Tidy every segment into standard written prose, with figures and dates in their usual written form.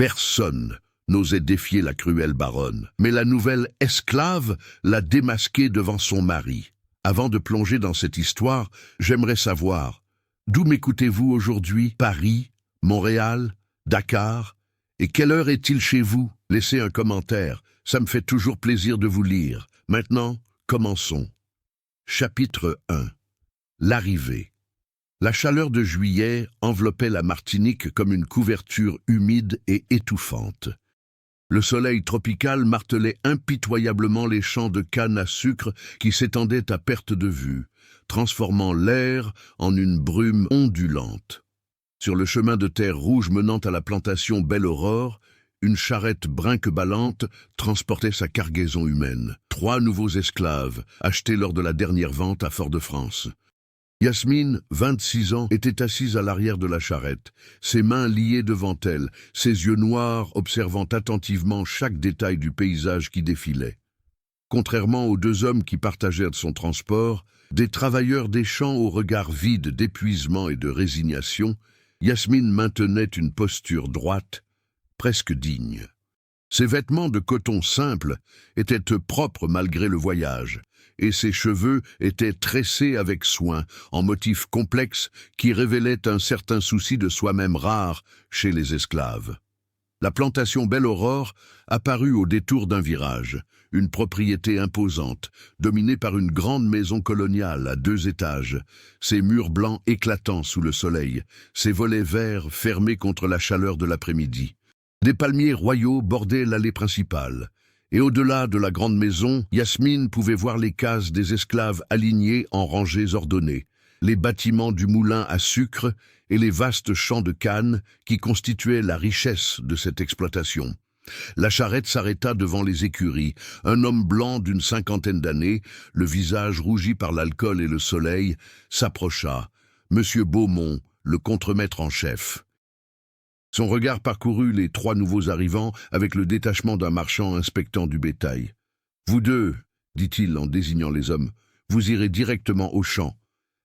Personne n'osait défier la cruelle baronne, mais la nouvelle esclave l'a démasquée devant son mari. Avant de plonger dans cette histoire, j'aimerais savoir, d'où m'écoutez-vous aujourd'hui? Paris, Montréal, Dakar? Et quelle heure est-il chez vous? Laissez un commentaire, ça me fait toujours plaisir de vous lire. Maintenant, commençons. Chapitre 1. L'arrivée. La chaleur de juillet enveloppait la Martinique comme une couverture humide et étouffante. Le soleil tropical martelait impitoyablement les champs de canne à sucre qui s'étendaient à perte de vue, transformant l'air en une brume ondulante. Sur le chemin de terre rouge menant à la plantation Belle-Aurore, une charrette brinque-ballante transportait sa cargaison humaine. 3 nouveaux esclaves, achetés lors de la dernière vente à Fort-de-France. Yasmine, 26 ans, était assise à l'arrière de la charrette, ses mains liées devant elle, ses yeux noirs observant attentivement chaque détail du paysage qui défilait. Contrairement aux 2 hommes qui partagèrent son transport, des travailleurs des champs au regard vide d'épuisement et de résignation, Yasmine maintenait une posture droite, presque digne. Ses vêtements de coton simple étaient propres malgré le voyage, et ses cheveux étaient tressés avec soin, en motifs complexes qui révélaient un certain souci de soi-même rare chez les esclaves. La plantation Belle-Aurore apparut au détour d'un virage, une propriété imposante, dominée par une grande maison coloniale à 2 étages, ses murs blancs éclatants sous le soleil, ses volets verts fermés contre la chaleur de l'après-midi. Des palmiers royaux bordaient l'allée principale, et au-delà de la grande maison, Yasmine pouvait voir les cases des esclaves alignées en rangées ordonnées, les bâtiments du moulin à sucre et les vastes champs de canne qui constituaient la richesse de cette exploitation. La charrette s'arrêta devant les écuries. Un homme blanc d'une 50aine d'années, le visage rougi par l'alcool et le soleil, s'approcha. Monsieur Beaumont, le contremaître en chef. Son regard parcourut les 3 nouveaux arrivants avec le détachement d'un marchand inspectant du bétail. « Vous 2, dit-il en désignant les hommes, vous irez directement au champ.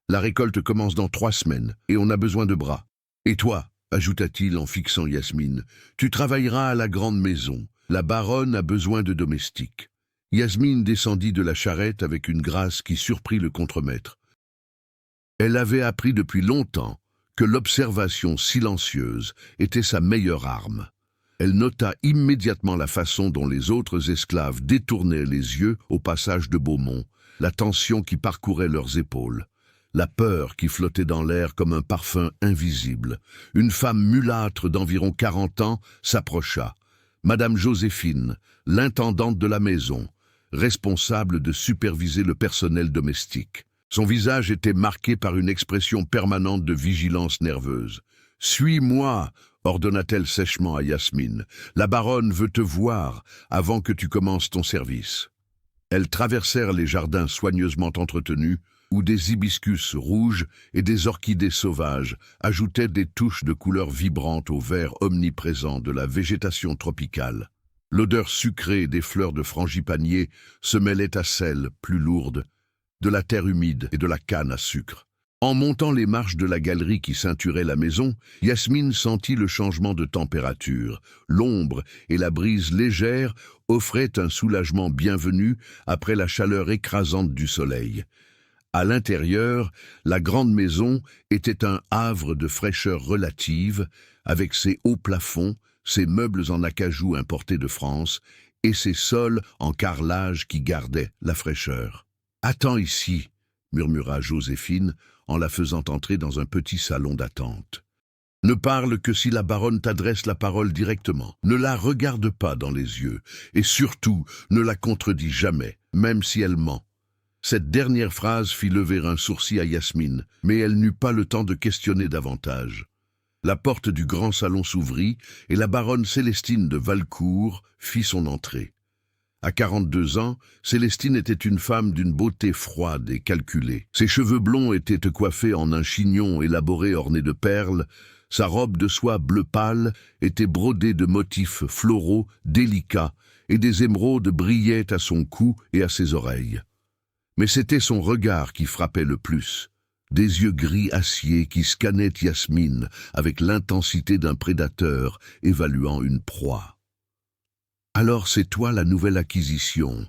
La récolte commence dans 3 semaines et on a besoin de bras. Et toi, ajouta-t-il en fixant Yasmine, tu travailleras à la grande maison. La baronne a besoin de domestiques. Yasmine descendit de la charrette avec une grâce qui surprit le contremaître. Elle avait appris depuis longtemps que l'observation silencieuse était sa meilleure arme. Elle nota immédiatement la façon dont les autres esclaves détournaient les yeux au passage de Beaumont, la tension qui parcourait leurs épaules, la peur qui flottait dans l'air comme un parfum invisible. Une femme mulâtre d'environ 40 ans s'approcha. Madame Joséphine, l'intendante de la maison, responsable de superviser le personnel domestique. Son visage était marqué par une expression permanente de vigilance nerveuse. « Suis-moi » ordonna-t-elle sèchement à Yasmine. « La baronne veut te voir avant que tu commences ton service. » Elles traversèrent les jardins soigneusement entretenus, où des hibiscus rouges et des orchidées sauvages ajoutaient des touches de couleurs vibrantes au vert omniprésent de la végétation tropicale. L'odeur sucrée des fleurs de frangipanier se mêlait à celle, plus lourde, de la terre humide et de la canne à sucre. En montant les marches de la galerie qui ceinturait la maison, Yasmine sentit le changement de température. L'ombre et la brise légère offraient un soulagement bienvenu après la chaleur écrasante du soleil. À l'intérieur, la grande maison était un havre de fraîcheur relative, avec ses hauts plafonds, ses meubles en acajou importés de France et ses sols en carrelage qui gardaient la fraîcheur. « Attends ici », murmura Joséphine en la faisant entrer dans un petit salon d'attente. « Ne parle que si la baronne t'adresse la parole directement. Ne la regarde pas dans les yeux et surtout ne la contredis jamais, même si elle ment. » Cette dernière phrase fit lever un sourcil à Yasmine, mais elle n'eut pas le temps de questionner davantage. La porte du grand salon s'ouvrit et la baronne Célestine de Valcourt fit son entrée. À 42 ans, Célestine était une femme d'une beauté froide et calculée. Ses cheveux blonds étaient coiffés en un chignon élaboré orné de perles. Sa robe de soie bleu pâle était brodée de motifs floraux délicats et des émeraudes brillaient à son cou et à ses oreilles. Mais c'était son regard qui frappait le plus, des yeux gris acier qui scannaient Yasmine avec l'intensité d'un prédateur évaluant une proie. « Alors c'est toi la nouvelle acquisition »,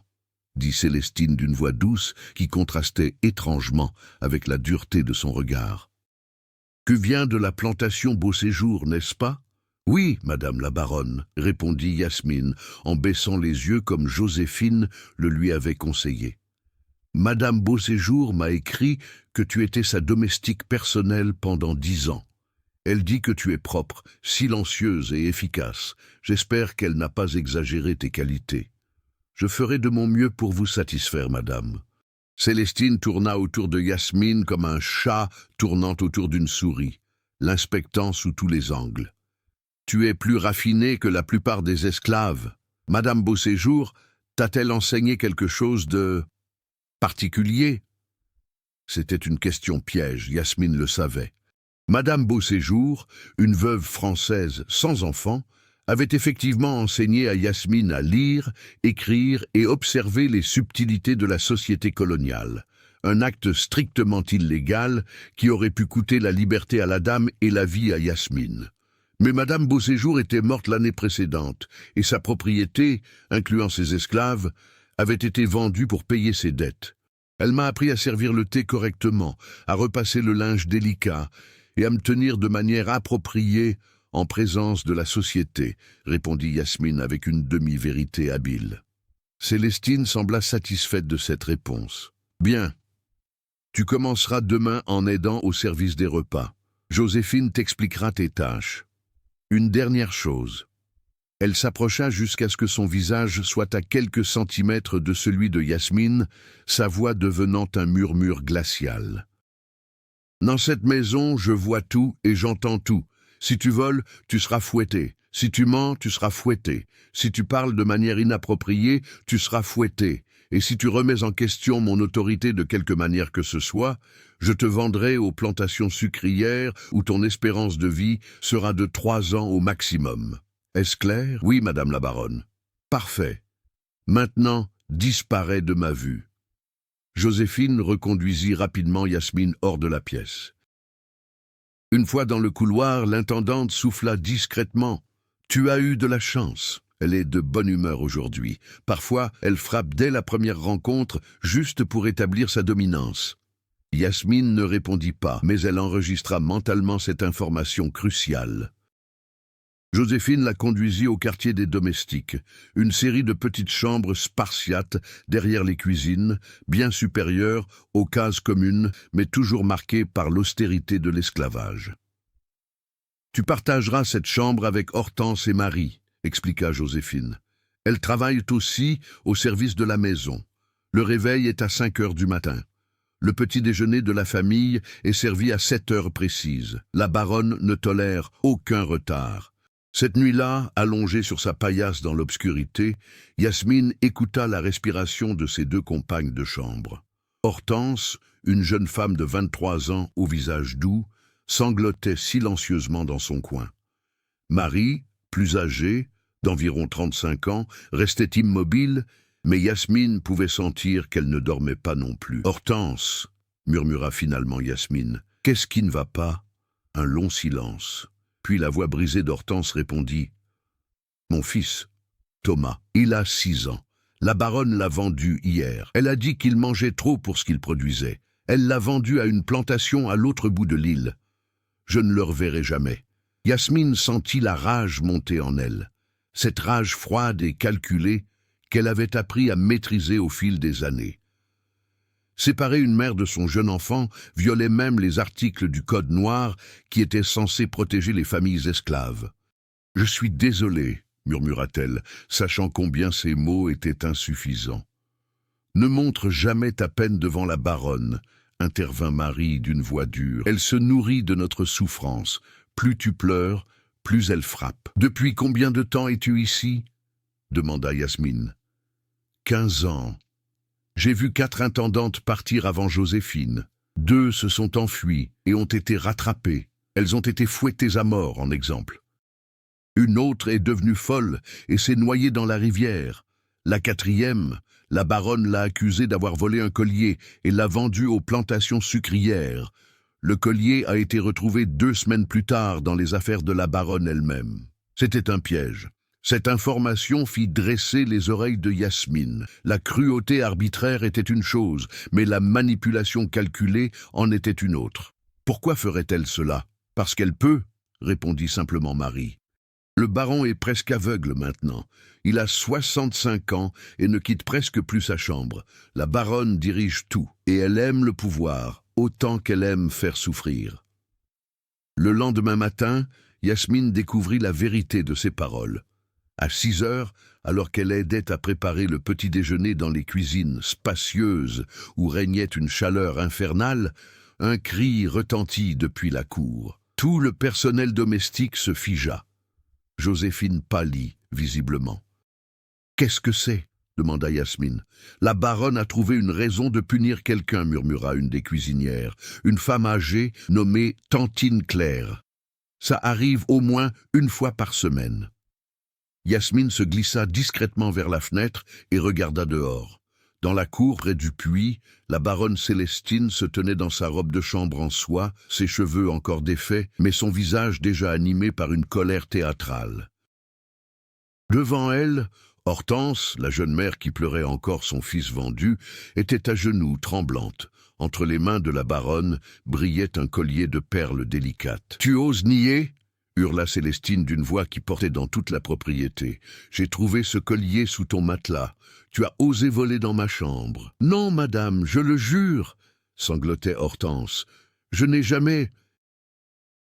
dit Célestine d'une voix douce qui contrastait étrangement avec la dureté de son regard. « Tu viens de la plantation Beau Séjour, n'est-ce pas ?»« Oui, madame la baronne, » répondit Yasmine en baissant les yeux comme Joséphine le lui avait conseillé. « Madame Beau Séjour m'a écrit que tu étais sa domestique personnelle pendant 10 ans. Elle dit que tu es propre, silencieuse et efficace. J'espère qu'elle n'a pas exagéré tes qualités. Je ferai de mon mieux pour vous satisfaire, madame. » Célestine tourna autour de Yasmine comme un chat tournant autour d'une souris, l'inspectant sous tous les angles. « Tu es plus raffinée que la plupart des esclaves. Madame Beau Séjour t'a-t-elle enseigné quelque chose de particulier ?» C'était une question piège, Yasmine le savait. Madame Beau Séjour, une veuve française sans enfant, avait effectivement enseigné à Yasmine à lire, écrire et observer les subtilités de la société coloniale, un acte strictement illégal qui aurait pu coûter la liberté à la dame et la vie à Yasmine. Mais Madame Beau Séjour était morte l'année précédente, et sa propriété, incluant ses esclaves, avait été vendue pour payer ses dettes. Elle m'a appris à servir le thé correctement, à repasser le linge délicat et à me tenir de manière appropriée en présence de la société, répondit Yasmine avec une demi-vérité habile. Célestine sembla satisfaite de cette réponse. Bien. Tu commenceras demain en aidant au service des repas. Joséphine t'expliquera tes tâches. Une dernière chose. Elle s'approcha jusqu'à ce que son visage soit à quelques centimètres de celui de Yasmine, sa voix devenant un murmure glacial. Dans cette maison, je vois tout et j'entends tout. Si tu voles, tu seras fouetté. Si tu mens, tu seras fouetté. Si tu parles de manière inappropriée, tu seras fouetté. Et si tu remets en question mon autorité de quelque manière que ce soit, je te vendrai aux plantations sucrières où ton espérance de vie sera de 3 ans au maximum. Est-ce clair? Oui, madame la baronne. Parfait. Maintenant, disparais de ma vue. Joséphine reconduisit rapidement Yasmine hors de la pièce. Une fois dans le couloir, l'intendante souffla discrètement. « Tu as eu de la chance. Elle est de bonne humeur aujourd'hui. Parfois, elle frappe dès la première rencontre, juste pour établir sa dominance. » Yasmine ne répondit pas, mais elle enregistra mentalement cette information cruciale. Joséphine la conduisit au quartier des domestiques, une série de petites chambres spartiates derrière les cuisines, bien supérieures aux cases communes, mais toujours marquées par l'austérité de l'esclavage. « Tu partageras cette chambre avec Hortense et Marie, » expliqua Joséphine. « Elles travaillent aussi au service de la maison. Le réveil est à 5 heures du matin. Le petit déjeuner de la famille est servi à 7 heures précises. La baronne ne tolère aucun retard. » Cette nuit-là, allongée sur sa paillasse dans l'obscurité, Yasmine écouta la respiration de ses 2 compagnes de chambre. Hortense, une jeune femme de 23 ans au visage doux, sanglotait silencieusement dans son coin. Marie, plus âgée, d'environ 35 ans, restait immobile, mais Yasmine pouvait sentir qu'elle ne dormait pas non plus. « Hortense !» murmura finalement Yasmine. « Qu'est-ce qui ne va pas ?» Un long silence. Puis la voix brisée d'Hortense répondit « Mon fils, Thomas, il a 6 ans. La baronne l'a vendu hier. Elle a dit qu'il mangeait trop pour ce qu'il produisait. Elle l'a vendu à une plantation à l'autre bout de l'île. Je ne le reverrai jamais. » Yasmine sentit la rage monter en elle. Cette rage froide et calculée qu'elle avait appris à maîtriser au fil des années. Séparer une mère de son jeune enfant violait même les articles du Code noir qui étaient censés protéger les familles esclaves. « Je suis désolée, » murmura-t-elle, sachant combien ces mots étaient insuffisants. « Ne montre jamais ta peine devant la baronne, » intervint Marie d'une voix dure. « Elle se nourrit de notre souffrance. Plus tu pleures, plus elle frappe. »« Depuis combien de temps es-tu ici ?» demanda Yasmine. « 15 ans. J'ai vu 4 intendantes partir avant Joséphine. 2 se sont enfuies et ont été rattrapées. Elles ont été fouettées à mort, en exemple. Une autre est devenue folle et s'est noyée dans la rivière. La 4e, La baronne l'a accusé d'avoir volé un collier et l'a vendu aux plantations sucrières. Le collier a été retrouvé 2 semaines plus tard dans les affaires de la baronne elle-même. C'était un piège. Cette information fit dresser les oreilles de Yasmine. La cruauté arbitraire était une chose, mais la manipulation calculée en était une autre. Pourquoi ferait-elle cela? Parce qu'elle peut, répondit simplement Marie. Le baron est presque aveugle maintenant. Il a 65 ans et ne quitte presque plus sa chambre. La baronne dirige tout, et elle aime le pouvoir, autant qu'elle aime faire souffrir. Le lendemain matin, Yasmine découvrit la vérité de ses paroles. À 6 heures, alors qu'elle aidait à préparer le petit déjeuner dans les cuisines spacieuses où régnait une chaleur infernale, un cri retentit depuis la cour. Tout le personnel domestique se figea. Joséphine pâlit, visiblement. « Qu'est-ce que c'est ?» demanda Yasmine. « La baronne a trouvé une raison de punir quelqu'un, murmura une des cuisinières, une femme âgée nommée Tantine Claire. Ça arrive au moins 1 fois par semaine. » Yasmine se glissa discrètement vers la fenêtre et regarda dehors. Dans la cour, près du puits, la baronne Célestine se tenait dans sa robe de chambre en soie, ses cheveux encore défaits, mais son visage déjà animé par une colère théâtrale. Devant elle, Hortense, la jeune mère qui pleurait encore son fils vendu, était à genoux, tremblante. Entre les mains de la baronne brillait un collier de perles délicates. « Tu oses nier ?» hurla Célestine d'une voix qui portait dans toute la propriété. « J'ai trouvé ce collier sous ton matelas. Tu as osé voler dans ma chambre. »« Non, madame, je le jure !» sanglotait Hortense. « Je n'ai jamais...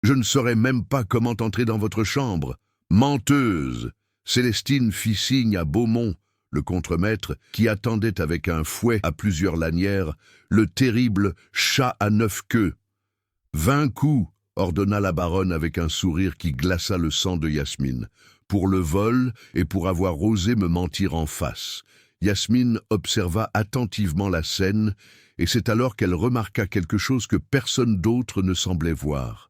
Je ne saurais même pas comment entrer dans votre chambre. Menteuse !» Célestine fit signe à Beaumont, le contremaître, qui attendait avec un fouet à plusieurs lanières le terrible chat à 9 queues. « 20 coups !» ordonna la baronne avec un sourire qui glaça le sang de Yasmine. « Pour le vol et pour avoir osé me mentir en face. » Yasmine observa attentivement la scène, et c'est alors qu'elle remarqua quelque chose que personne d'autre ne semblait voir.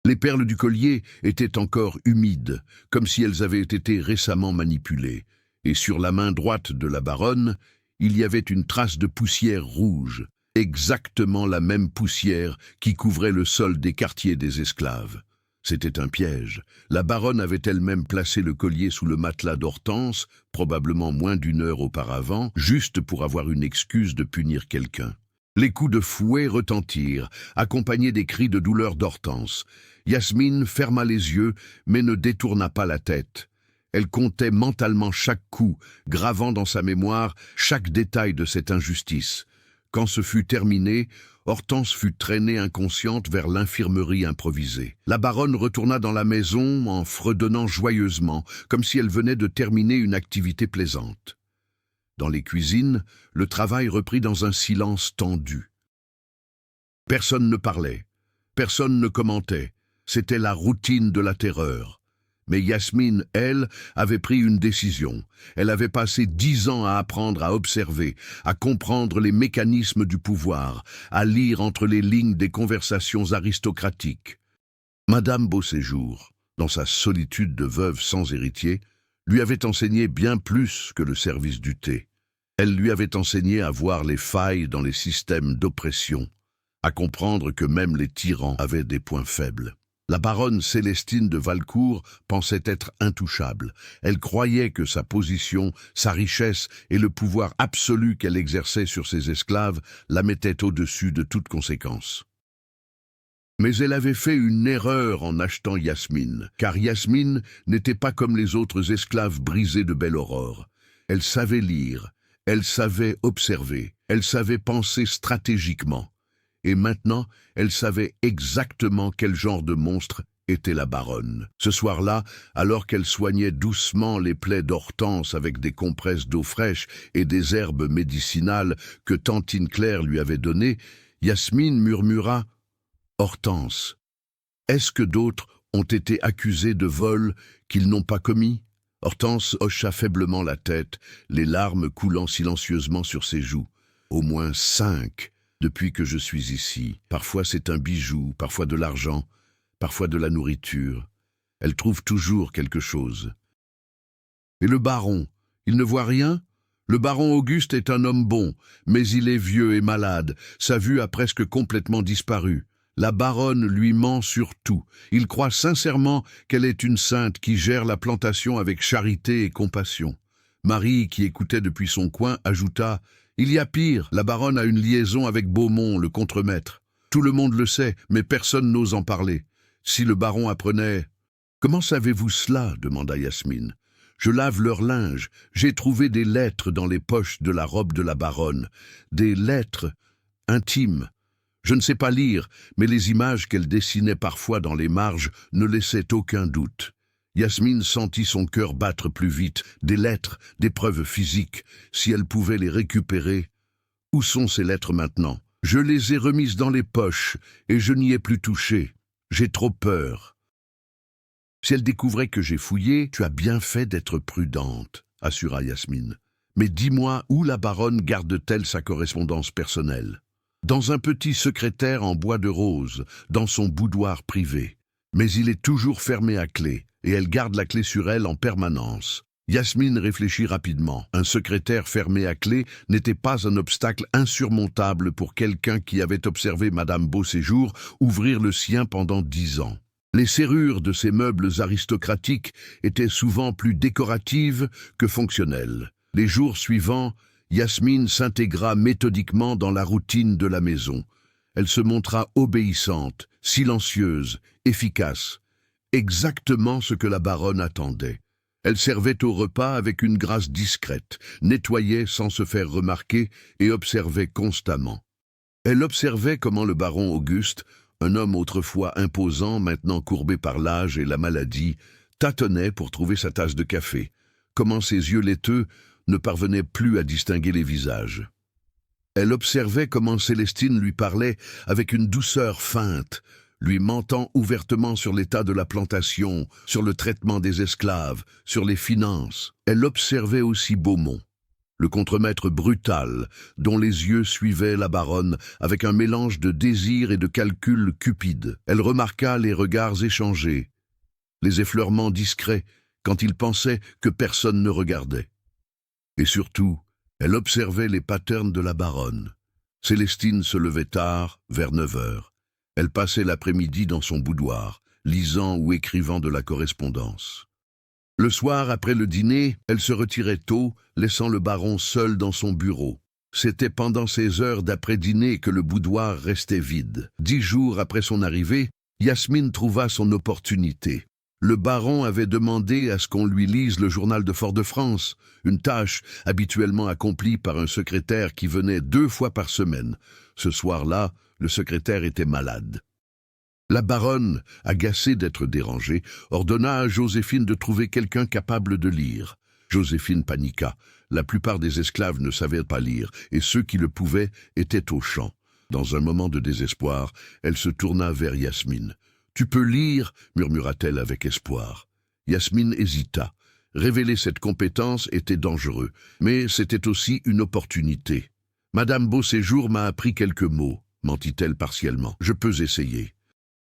Les perles du collier étaient encore humides, comme si elles avaient été récemment manipulées, et sur la main droite de la baronne, il y avait une trace de poussière rouge, exactement la même poussière qui couvrait le sol des quartiers des esclaves. C'était un piège. La baronne avait elle-même placé le collier sous le matelas d'Hortense, probablement moins d'1 heure auparavant, juste pour avoir une excuse de punir quelqu'un. Les coups de fouet retentirent, accompagnés des cris de douleur d'Hortense. Yasmine ferma les yeux, mais ne détourna pas la tête. Elle comptait mentalement chaque coup, gravant dans sa mémoire chaque détail de cette injustice. Quand ce fut terminé, Hortense fut traînée inconsciente vers l'infirmerie improvisée. La baronne retourna dans la maison en fredonnant joyeusement, comme si elle venait de terminer une activité plaisante. Dans les cuisines, le travail reprit dans un silence tendu. Personne ne parlait, personne ne commentait. C'était la routine de la terreur. Mais Yasmine, elle, avait pris une décision. Elle avait passé 10 ans à apprendre à observer, à comprendre les mécanismes du pouvoir, à lire entre les lignes des conversations aristocratiques. Madame Beauséjour, dans sa solitude de veuve sans héritier, lui avait enseigné bien plus que le service du thé. Elle lui avait enseigné à voir les failles dans les systèmes d'oppression, à comprendre que même les tyrans avaient des points faibles. La baronne Célestine de Valcourt pensait être intouchable. Elle croyait que sa position, sa richesse et le pouvoir absolu qu'elle exerçait sur ses esclaves la mettaient au-dessus de toute conséquence. Mais elle avait fait une erreur en achetant Yasmine, car Yasmine n'était pas comme les autres esclaves brisés de belle aurore. Elle savait lire, elle savait observer, elle savait penser stratégiquement. Et maintenant, elle savait exactement quel genre de monstre était la baronne. Ce soir-là, alors qu'elle soignait doucement les plaies d'Hortense avec des compresses d'eau fraîche et des herbes médicinales que Tantine Claire lui avait données, Yasmine murmura « Hortense, est-ce que d'autres ont été accusés de vol qu'ils n'ont pas commis ?» Hortense hocha faiblement la tête, les larmes coulant silencieusement sur ses joues. « Au moins 5. Depuis que je suis ici. Parfois c'est un bijou, parfois de l'argent, parfois de la nourriture. Elle trouve toujours quelque chose. » « Et le baron, il ne voit rien ?» Le baron Auguste est un homme bon, mais il est vieux et malade, sa vue a presque complètement disparu. La baronne lui ment sur tout. Il croit sincèrement qu'elle est une sainte qui gère la plantation avec charité et compassion. Marie, qui écoutait depuis son coin, ajouta « Il y a pire, la baronne a une liaison avec Beaumont, le contremaître. Tout le monde le sait, mais personne n'ose en parler. Si le baron apprenait... » « Comment savez-vous cela ?» demanda Yasmine. « Je lave leur linge. J'ai trouvé des lettres dans les poches de la robe de la baronne. Des lettres intimes. Je ne sais pas lire, mais les images qu'elle dessinait parfois dans les marges ne laissaient aucun doute. » Yasmine sentit son cœur battre plus vite. Des lettres, des preuves physiques. Si elle pouvait les récupérer... Où sont ces lettres maintenant? Je les ai remises dans les poches et je n'y ai plus touché. J'ai trop peur. Si elle découvrait que j'ai fouillé, tu as bien fait d'être prudente, assura Yasmine. Mais dis-moi où la baronne garde-t-elle sa correspondance personnelle? Dans un petit secrétaire en bois de rose, dans son boudoir privé. Mais il est toujours fermé à clé, et elle garde la clé sur elle en permanence. Yasmine réfléchit rapidement. Un secrétaire fermé à clé n'était pas un obstacle insurmontable pour quelqu'un qui avait observé Madame Beauséjour ouvrir le sien pendant 10 ans. Les serrures de ces meubles aristocratiques étaient souvent plus décoratives que fonctionnelles. Les jours suivants, Yasmine s'intégra méthodiquement dans la routine de la maison. Elle se montra obéissante, silencieuse, efficace. Exactement ce que la baronne attendait. Elle servait au repas avec une grâce discrète, nettoyait sans se faire remarquer et observait constamment. Elle observait comment le baron Auguste, un homme autrefois imposant, maintenant courbé par l'âge et la maladie, tâtonnait pour trouver sa tasse de café, comment ses yeux laiteux ne parvenaient plus à distinguer les visages. Elle observait comment Célestine lui parlait avec une douceur feinte, lui mentant ouvertement sur l'état de la plantation, sur le traitement des esclaves, sur les finances. Elle observait aussi Beaumont, le contremaître brutal, dont les yeux suivaient la baronne avec un mélange de désir et de calcul cupide. Elle remarqua les regards échangés, les effleurements discrets, quand il pensait que personne ne regardait. Et surtout, elle observait les patterns de la baronne. Célestine se levait tard, vers 9 heures. Elle passait l'après-midi dans son boudoir, lisant ou écrivant de la correspondance. Le soir, après le dîner, elle se retirait tôt, laissant le baron seul dans son bureau. C'était pendant ces heures d'après-dîner que le boudoir restait vide. 10 jours après son arrivée, Yasmine trouva son opportunité. Le baron avait demandé à ce qu'on lui lise le journal de Fort-de-France, une tâche habituellement accomplie par un secrétaire qui venait 2 fois par semaine. Ce soir-là, le secrétaire était malade. La baronne, agacée d'être dérangée, ordonna à Joséphine de trouver quelqu'un capable de lire. Joséphine paniqua. La plupart des esclaves ne savaient pas lire, et ceux qui le pouvaient étaient aux champs. Dans un moment de désespoir, elle se tourna vers Yasmine. « Tu peux lire » murmura-t-elle avec espoir. Yasmine hésita. Révéler cette compétence était dangereux, mais c'était aussi une opportunité. « Madame Beauséjour m'a appris quelques mots », mentit-elle partiellement. « Je peux essayer. »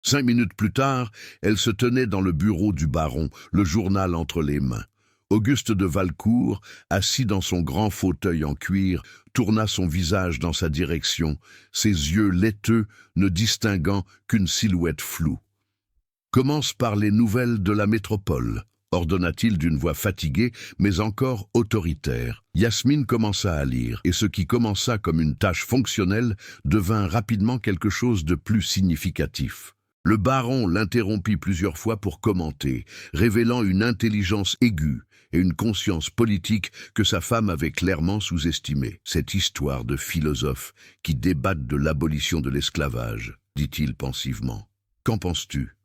5 minutes plus tard, elle se tenait dans le bureau du baron, le journal entre les mains. Auguste de Valcourt, assis dans son grand fauteuil en cuir, tourna son visage dans sa direction, ses yeux laiteux ne distinguant qu'une silhouette floue. « Commence par les nouvelles de la métropole », ordonna-t-il d'une voix fatiguée, mais encore autoritaire. Yasmine commença à lire, et ce qui commença comme une tâche fonctionnelle devint rapidement quelque chose de plus significatif. Le baron l'interrompit plusieurs fois pour commenter, révélant une intelligence aiguë et une conscience politique que sa femme avait clairement sous-estimée. « Cette histoire de philosophes qui débattent de l'abolition de l'esclavage, dit-il pensivement. Qu'en penses-tu »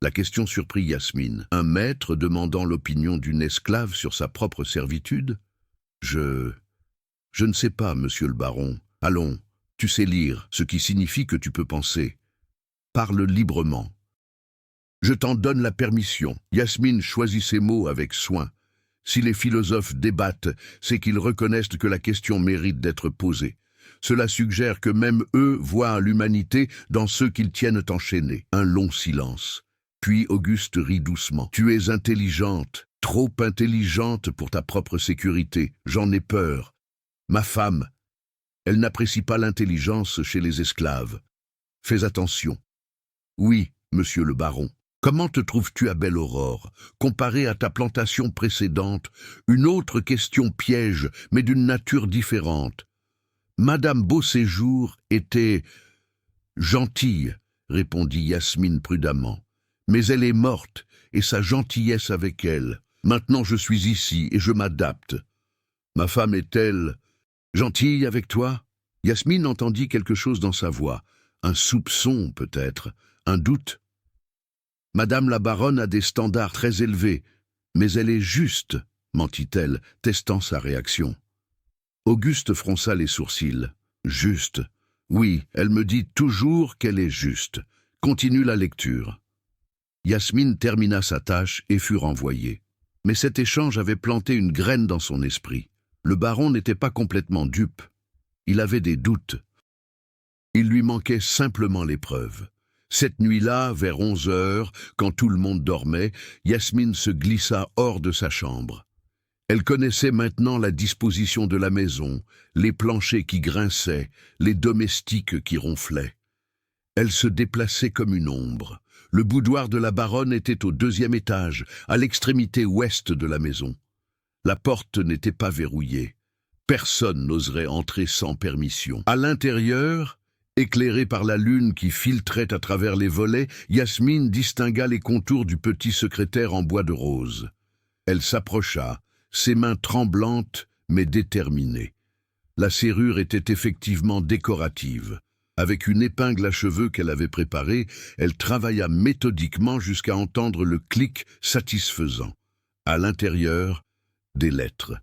La question surprit Yasmine. Un maître demandant l'opinion d'une esclave sur sa propre servitude ? Je ne sais pas, monsieur le baron. Allons, tu sais lire, ce qui signifie que tu peux penser. Parle librement. Je t'en donne la permission. Yasmine choisit ses mots avec soin. Si les philosophes débattent, c'est qu'ils reconnaissent que la question mérite d'être posée. Cela suggère que même eux voient l'humanité dans ceux qu'ils tiennent enchaînés. Un long silence. Puis Auguste rit doucement. « Tu es intelligente, Trop intelligente pour ta propre sécurité, j'en ai peur. Ma femme, elle n'apprécie pas l'intelligence chez les esclaves. Fais attention. Oui, monsieur le baron. Comment te trouves-tu à Belle-Aurore, comparé à ta plantation précédente? Une autre question piège, mais d'une nature différente. Madame Beauséjour était gentille, répondit Yasmine prudemment. Mais elle est morte, et sa gentillesse avec elle. Maintenant je suis ici, et je m'adapte. Ma femme est-elle gentille avec toi? Yasmine entendit quelque chose dans sa voix. Un soupçon, peut-être. Un doute. Madame la baronne a des standards très élevés, mais elle est juste, mentit-elle, testant sa réaction. Auguste fronça les sourcils. Juste. Oui, elle me dit toujours qu'elle est juste. Continue la lecture. Yasmine termina sa tâche et fut renvoyée. Mais cet échange avait planté une graine dans son esprit. Le baron n'était pas complètement dupe. Il avait des doutes. Il lui manquait simplement les preuves. Cette nuit-là, vers 11 heures, quand tout le monde dormait, Yasmine se glissa hors de sa chambre. Elle connaissait maintenant la disposition de la maison, les planchers qui grinçaient, les domestiques qui ronflaient. Elle se déplaçait comme une ombre. Le boudoir de la baronne était au 2e étage, à l'extrémité ouest de la maison. La porte n'était pas verrouillée. Personne n'oserait entrer sans permission. À l'intérieur, éclairée par la lune qui filtrait à travers les volets, Yasmine distingua les contours du petit secrétaire en bois de rose. Elle s'approcha, ses mains tremblantes mais déterminées. La serrure était effectivement décorative. Avec une épingle à cheveux qu'elle avait préparée, elle travailla méthodiquement jusqu'à entendre le clic satisfaisant. À l'intérieur, des lettres.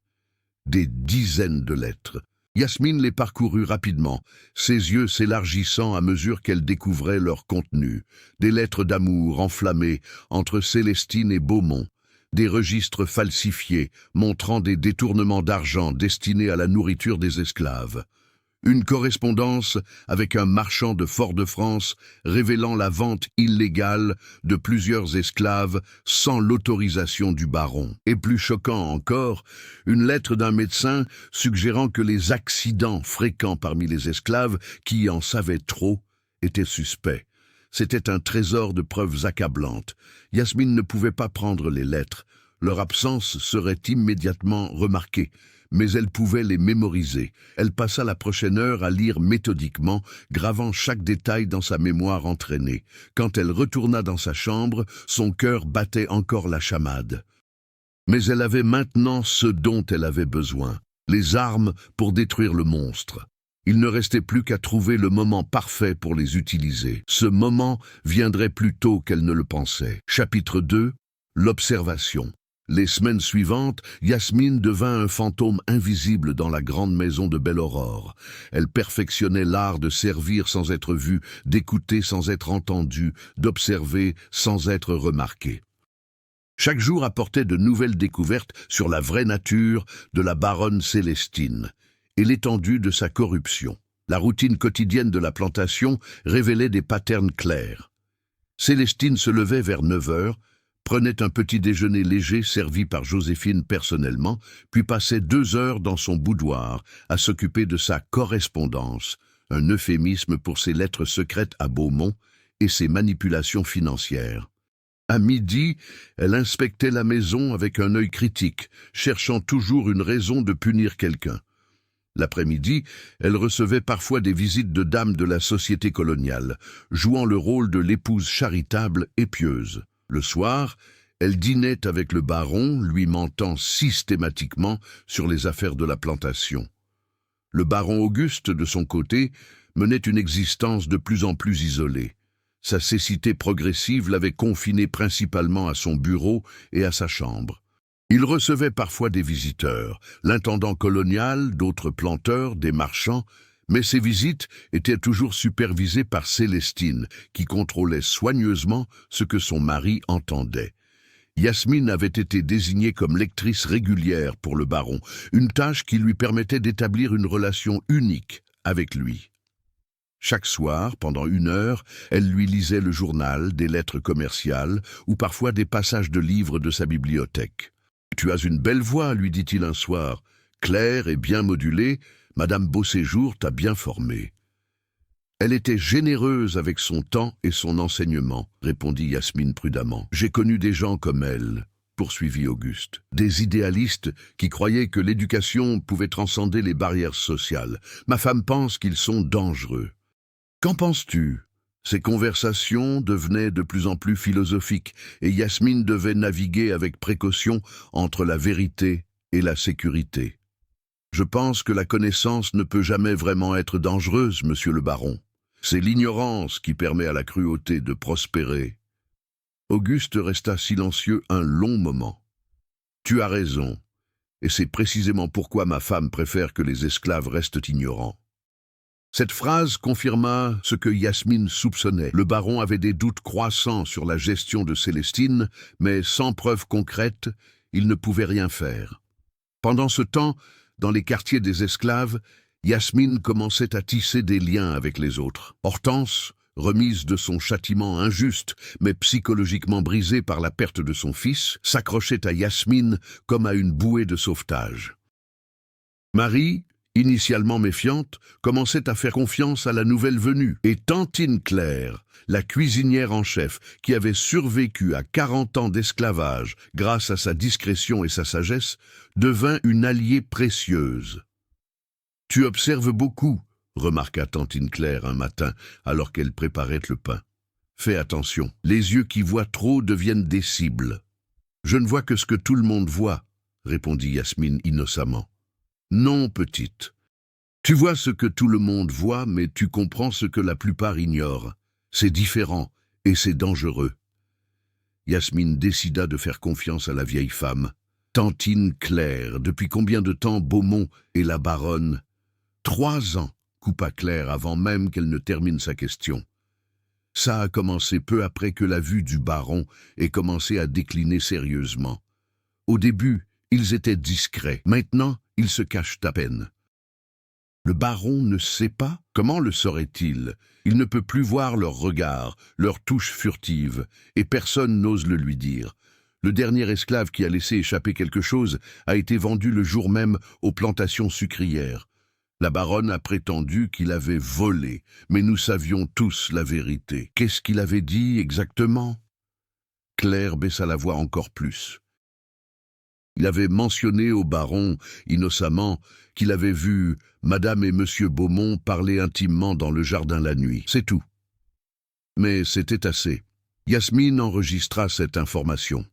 Des dizaines de lettres. Yasmine les parcourut rapidement, ses yeux s'élargissant à mesure qu'elle découvrait leur contenu. Des lettres d'amour enflammées entre Célestine et Beaumont. Des registres falsifiés montrant des détournements d'argent destinés à la nourriture des esclaves. Une correspondance avec un marchand de Fort-de-France révélant la vente illégale de plusieurs esclaves sans l'autorisation du baron. Et plus choquant encore, une lettre d'un médecin suggérant que les accidents fréquents parmi les esclaves, qui en savaient trop, étaient suspects. C'était un trésor de preuves accablantes. Yasmine ne pouvait pas prendre les lettres. Leur absence serait immédiatement remarquée. Mais elle pouvait les mémoriser. Elle passa la prochaine heure à lire méthodiquement, gravant chaque détail dans sa mémoire entraînée. Quand elle retourna dans sa chambre, son cœur battait encore la chamade. Mais elle avait maintenant ce dont elle avait besoin, les armes pour détruire le monstre. Il ne restait plus qu'à trouver le moment parfait pour les utiliser. Ce moment viendrait plus tôt qu'elle ne le pensait. Chapitre 2. L'observation. Les semaines suivantes, Yasmine devint un fantôme invisible dans la grande maison de Belle-Aurore. Elle perfectionnait l'art de servir sans être vue, d'écouter sans être entendue, d'observer sans être remarquée. Chaque jour apportait de nouvelles découvertes sur la vraie nature de la baronne Célestine et l'étendue de sa corruption. La routine quotidienne de la plantation révélait des patterns clairs. Célestine se levait vers 9 heures, prenait un petit déjeuner léger servi par Joséphine personnellement, puis passait 2 heures dans son boudoir à s'occuper de sa correspondance, un euphémisme pour ses lettres secrètes à Beaumont et ses manipulations financières. À midi, elle inspectait la maison avec un œil critique, cherchant toujours une raison de punir quelqu'un. L'après-midi, elle recevait parfois des visites de dames de la société coloniale, jouant le rôle de l'épouse charitable et pieuse. Le soir, elle dînait avec le baron, lui mentant systématiquement sur les affaires de la plantation. Le baron Auguste, de son côté, menait une existence de plus en plus isolée. Sa cécité progressive l'avait confiné principalement à son bureau et à sa chambre. Il recevait parfois des visiteurs, l'intendant colonial, d'autres planteurs, des marchands, mais ces visites étaient toujours supervisées par Célestine, qui contrôlait soigneusement ce que son mari entendait. Yasmine avait été désignée comme lectrice régulière pour le baron, une tâche qui lui permettait d'établir une relation unique avec lui. Chaque soir, pendant 1 heure, elle lui lisait le journal, des lettres commerciales ou parfois des passages de livres de sa bibliothèque. Tu as une belle voix, lui dit-il un soir, claire et bien modulée, Madame Beauséjour t'a bien formée. Elle était généreuse avec son temps et son enseignement, répondit Yasmine prudemment. J'ai connu des gens comme elle, poursuivit Auguste, des idéalistes qui croyaient que l'éducation pouvait transcender les barrières sociales. Ma femme pense qu'ils sont dangereux. Qu'en penses-tu ? Ces conversations devenaient de plus en plus philosophiques et Yasmine devait naviguer avec précaution entre la vérité et la sécurité. Je pense que la connaissance ne peut jamais vraiment être dangereuse, monsieur le baron. C'est l'ignorance qui permet à la cruauté de prospérer. Auguste resta silencieux un long moment. Tu as raison, et c'est précisément pourquoi ma femme préfère que les esclaves restent ignorants. Cette phrase confirma ce que Yasmine soupçonnait. Le baron avait des doutes croissants sur la gestion de Célestine, mais sans preuve concrète, il ne pouvait rien faire. Pendant ce temps, dans les quartiers des esclaves, Yasmine commençait à tisser des liens avec les autres. Hortense, remise de son châtiment injuste, mais psychologiquement brisée par la perte de son fils, s'accrochait à Yasmine comme à une bouée de sauvetage. Marie, initialement méfiante, commençait à faire confiance à la nouvelle venue, et Tantine Claire, la cuisinière en chef, qui avait survécu à 40 ans d'esclavage grâce à sa discrétion et sa sagesse, devint une alliée précieuse. « Tu observes beaucoup », remarqua Tantine Claire un matin, alors qu'elle préparait le pain. « Fais attention, les yeux qui voient trop deviennent des cibles. »« Je ne vois que ce que tout le monde voit », répondit Yasmine innocemment. « Non, petite. Tu vois ce que tout le monde voit, mais tu comprends ce que la plupart ignorent. C'est différent, et c'est dangereux. » Yasmine décida de faire confiance à la vieille femme. Tantine Claire, depuis combien de temps Beaumont et la baronne ? 3 ans, coupa Claire avant même qu'elle ne termine sa question. Ça a commencé peu après que la vue du baron ait commencé à décliner sérieusement. Au début, ils étaient discrets. Maintenant, ils se cachent à peine. Le baron ne sait pas? Comment le saurait-il? Il ne peut plus voir leurs regards, leurs touches furtives, et personne n'ose le lui dire. Le dernier esclave qui a laissé échapper quelque chose a été vendu le jour même aux plantations sucrières. La baronne a prétendu qu'il avait volé, mais nous savions tous la vérité. Qu'est-ce qu'il avait dit exactement? Claire baissa la voix encore plus. Il avait mentionné au baron, innocemment, qu'il avait vu Madame et Monsieur Beaumont parler intimement dans le jardin la nuit. C'est tout. Mais c'était assez. Yasmine enregistra cette information.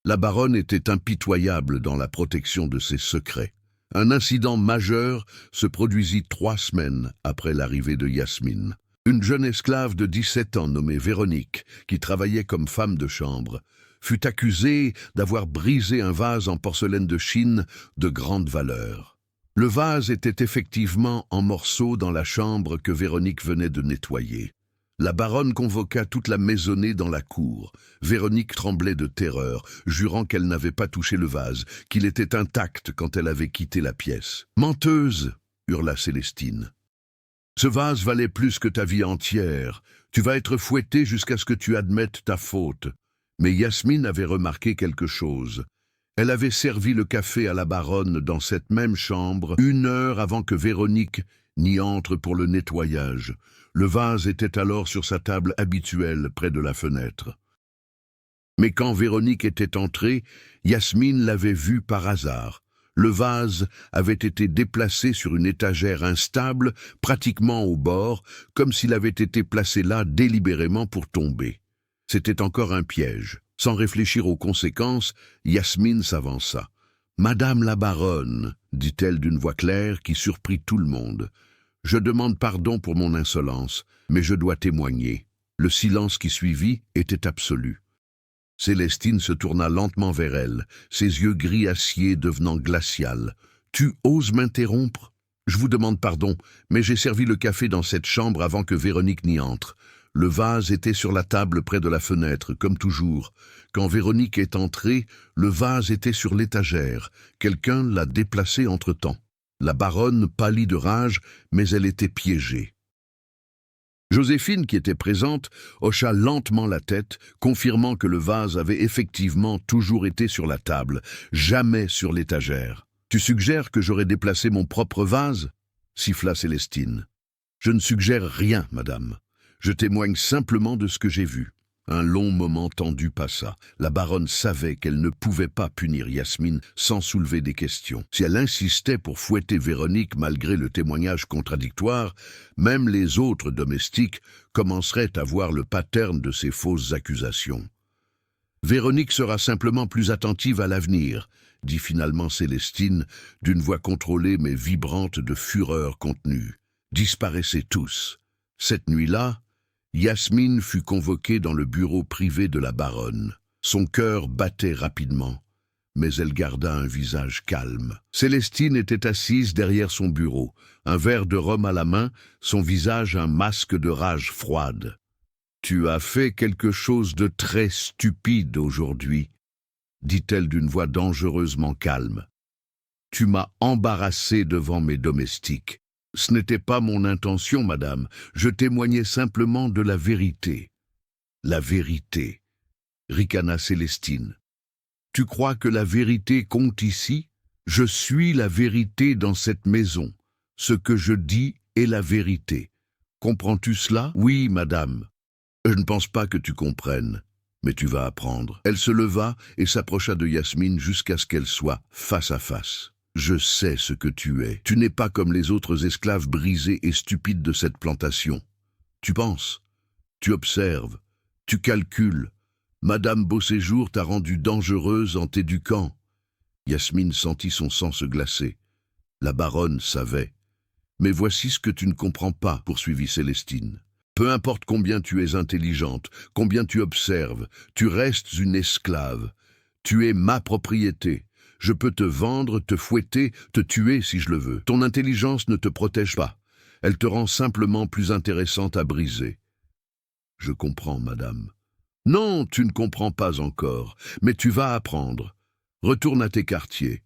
La baronne était impitoyable dans la protection de ses secrets. Un incident majeur se produisit 3 semaines après l'arrivée de Yasmine. Une jeune esclave de 17 ans nommée Véronique, qui travaillait comme femme de chambre, fut accusée d'avoir brisé un vase en porcelaine de Chine de grande valeur. Le vase était effectivement en morceaux dans la chambre que Véronique venait de nettoyer. La baronne convoqua toute la maisonnée dans la cour. Véronique tremblait de terreur, jurant qu'elle n'avait pas touché le vase, qu'il était intact quand elle avait quitté la pièce. « Menteuse !» hurla Célestine. « Ce vase valait plus que ta vie entière. Tu vas être fouettée jusqu'à ce que tu admettes ta faute. » Mais Yasmine avait remarqué quelque chose. Elle avait servi le café à la baronne dans cette même chambre 1 heure avant que Véronique n'y entre pour le nettoyage. Le vase était alors sur sa table habituelle près de la fenêtre. Mais quand Véronique était entrée, Yasmine l'avait vu par hasard. Le vase avait été déplacé sur une étagère instable, pratiquement au bord, comme s'il avait été placé là délibérément pour tomber. C'était encore un piège. Sans réfléchir aux conséquences, Yasmine s'avança. « Madame la baronne, dit-elle d'une voix claire qui surprit tout le monde. Je demande pardon pour mon insolence, mais je dois témoigner. » Le silence qui suivit était absolu. Célestine se tourna lentement vers elle, ses yeux gris acier devenant glacial. « Tu oses m'interrompre? Je vous demande pardon, mais j'ai servi le café dans cette chambre avant que Véronique n'y entre. Le vase était sur la table près de la fenêtre, comme toujours. Quand Véronique est entrée, le vase était sur l'étagère. Quelqu'un l'a déplacé entre-temps. La baronne pâlit de rage, mais elle était piégée. Joséphine, qui était présente, hocha lentement la tête, confirmant que le vase avait effectivement toujours été sur la table, jamais sur l'étagère. « Tu suggères que j'aurais déplacé mon propre vase ?» siffla Célestine. « Je ne suggère rien, madame. Je témoigne simplement de ce que j'ai vu. » Un long moment tendu passa. La baronne savait qu'elle ne pouvait pas punir Yasmine sans soulever des questions. Si elle insistait pour fouetter Véronique malgré le témoignage contradictoire, même les autres domestiques commenceraient à voir le pattern de ces fausses accusations. « Véronique sera simplement plus attentive à l'avenir », dit finalement Célestine, d'une voix contrôlée mais vibrante de fureur contenue. « Disparaissez tous. » Cette nuit-là, Yasmine fut convoquée dans le bureau privé de la baronne. Son cœur battait rapidement, mais elle garda un visage calme. Célestine était assise derrière son bureau, un verre de rhum à la main, son visage un masque de rage froide. « Tu as fait quelque chose de très stupide aujourd'hui, » dit-elle d'une voix dangereusement calme. « Tu m'as embarrassé devant mes domestiques. Ce n'était pas mon intention, madame. Je témoignais simplement de la vérité. »« La vérité » ricana Célestine. « Tu crois que la vérité compte ici ? Je suis la vérité dans cette maison. Ce que je dis est la vérité. Comprends-tu cela ? » ?»« Oui, madame. » »« Je ne pense pas que tu comprennes, mais tu vas apprendre. » Elle se leva et s'approcha de Yasmine jusqu'à ce qu'elle soit face à face. « Je sais ce que tu es. Tu n'es pas comme les autres esclaves brisés et stupides de cette plantation. Tu penses, tu observes, tu calcules. Madame Beauséjour t'a rendue dangereuse en t'éduquant. » Yasmine sentit son sang se glacer. La baronne savait. « Mais voici ce que tu ne comprends pas, » poursuivit Célestine. « Peu importe combien tu es intelligente, combien tu observes, tu restes une esclave. Tu es ma propriété. Je peux te vendre, te fouetter, te tuer si je le veux. Ton intelligence ne te protège pas. Elle te rend simplement plus intéressante à briser. »« Je comprends, madame. »« Non, tu ne comprends pas encore, mais tu vas apprendre. Retourne à tes quartiers.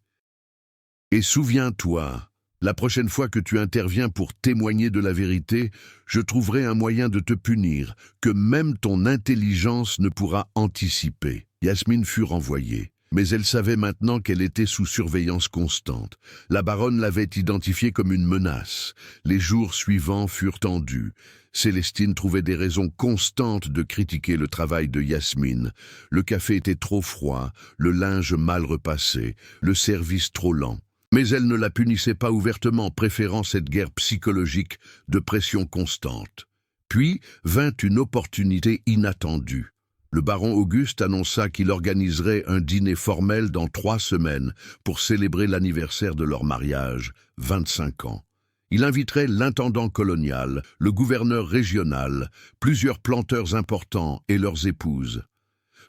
Et souviens-toi, la prochaine fois que tu interviens pour témoigner de la vérité, je trouverai un moyen de te punir, que même ton intelligence ne pourra anticiper. » Yasmine fut renvoyée. Mais elle savait maintenant qu'elle était sous surveillance constante. La baronne l'avait identifiée comme une menace. Les jours suivants furent tendus. Célestine trouvait des raisons constantes de critiquer le travail de Yasmine. Le café était trop froid, le linge mal repassé, le service trop lent. Mais elle ne la punissait pas ouvertement, préférant cette guerre psychologique de pression constante. Puis vint une opportunité inattendue. Le baron Auguste annonça qu'il organiserait un dîner formel dans 3 semaines pour célébrer l'anniversaire de leur mariage, 25 ans. Il inviterait l'intendant colonial, le gouverneur régional, plusieurs planteurs importants et leurs épouses.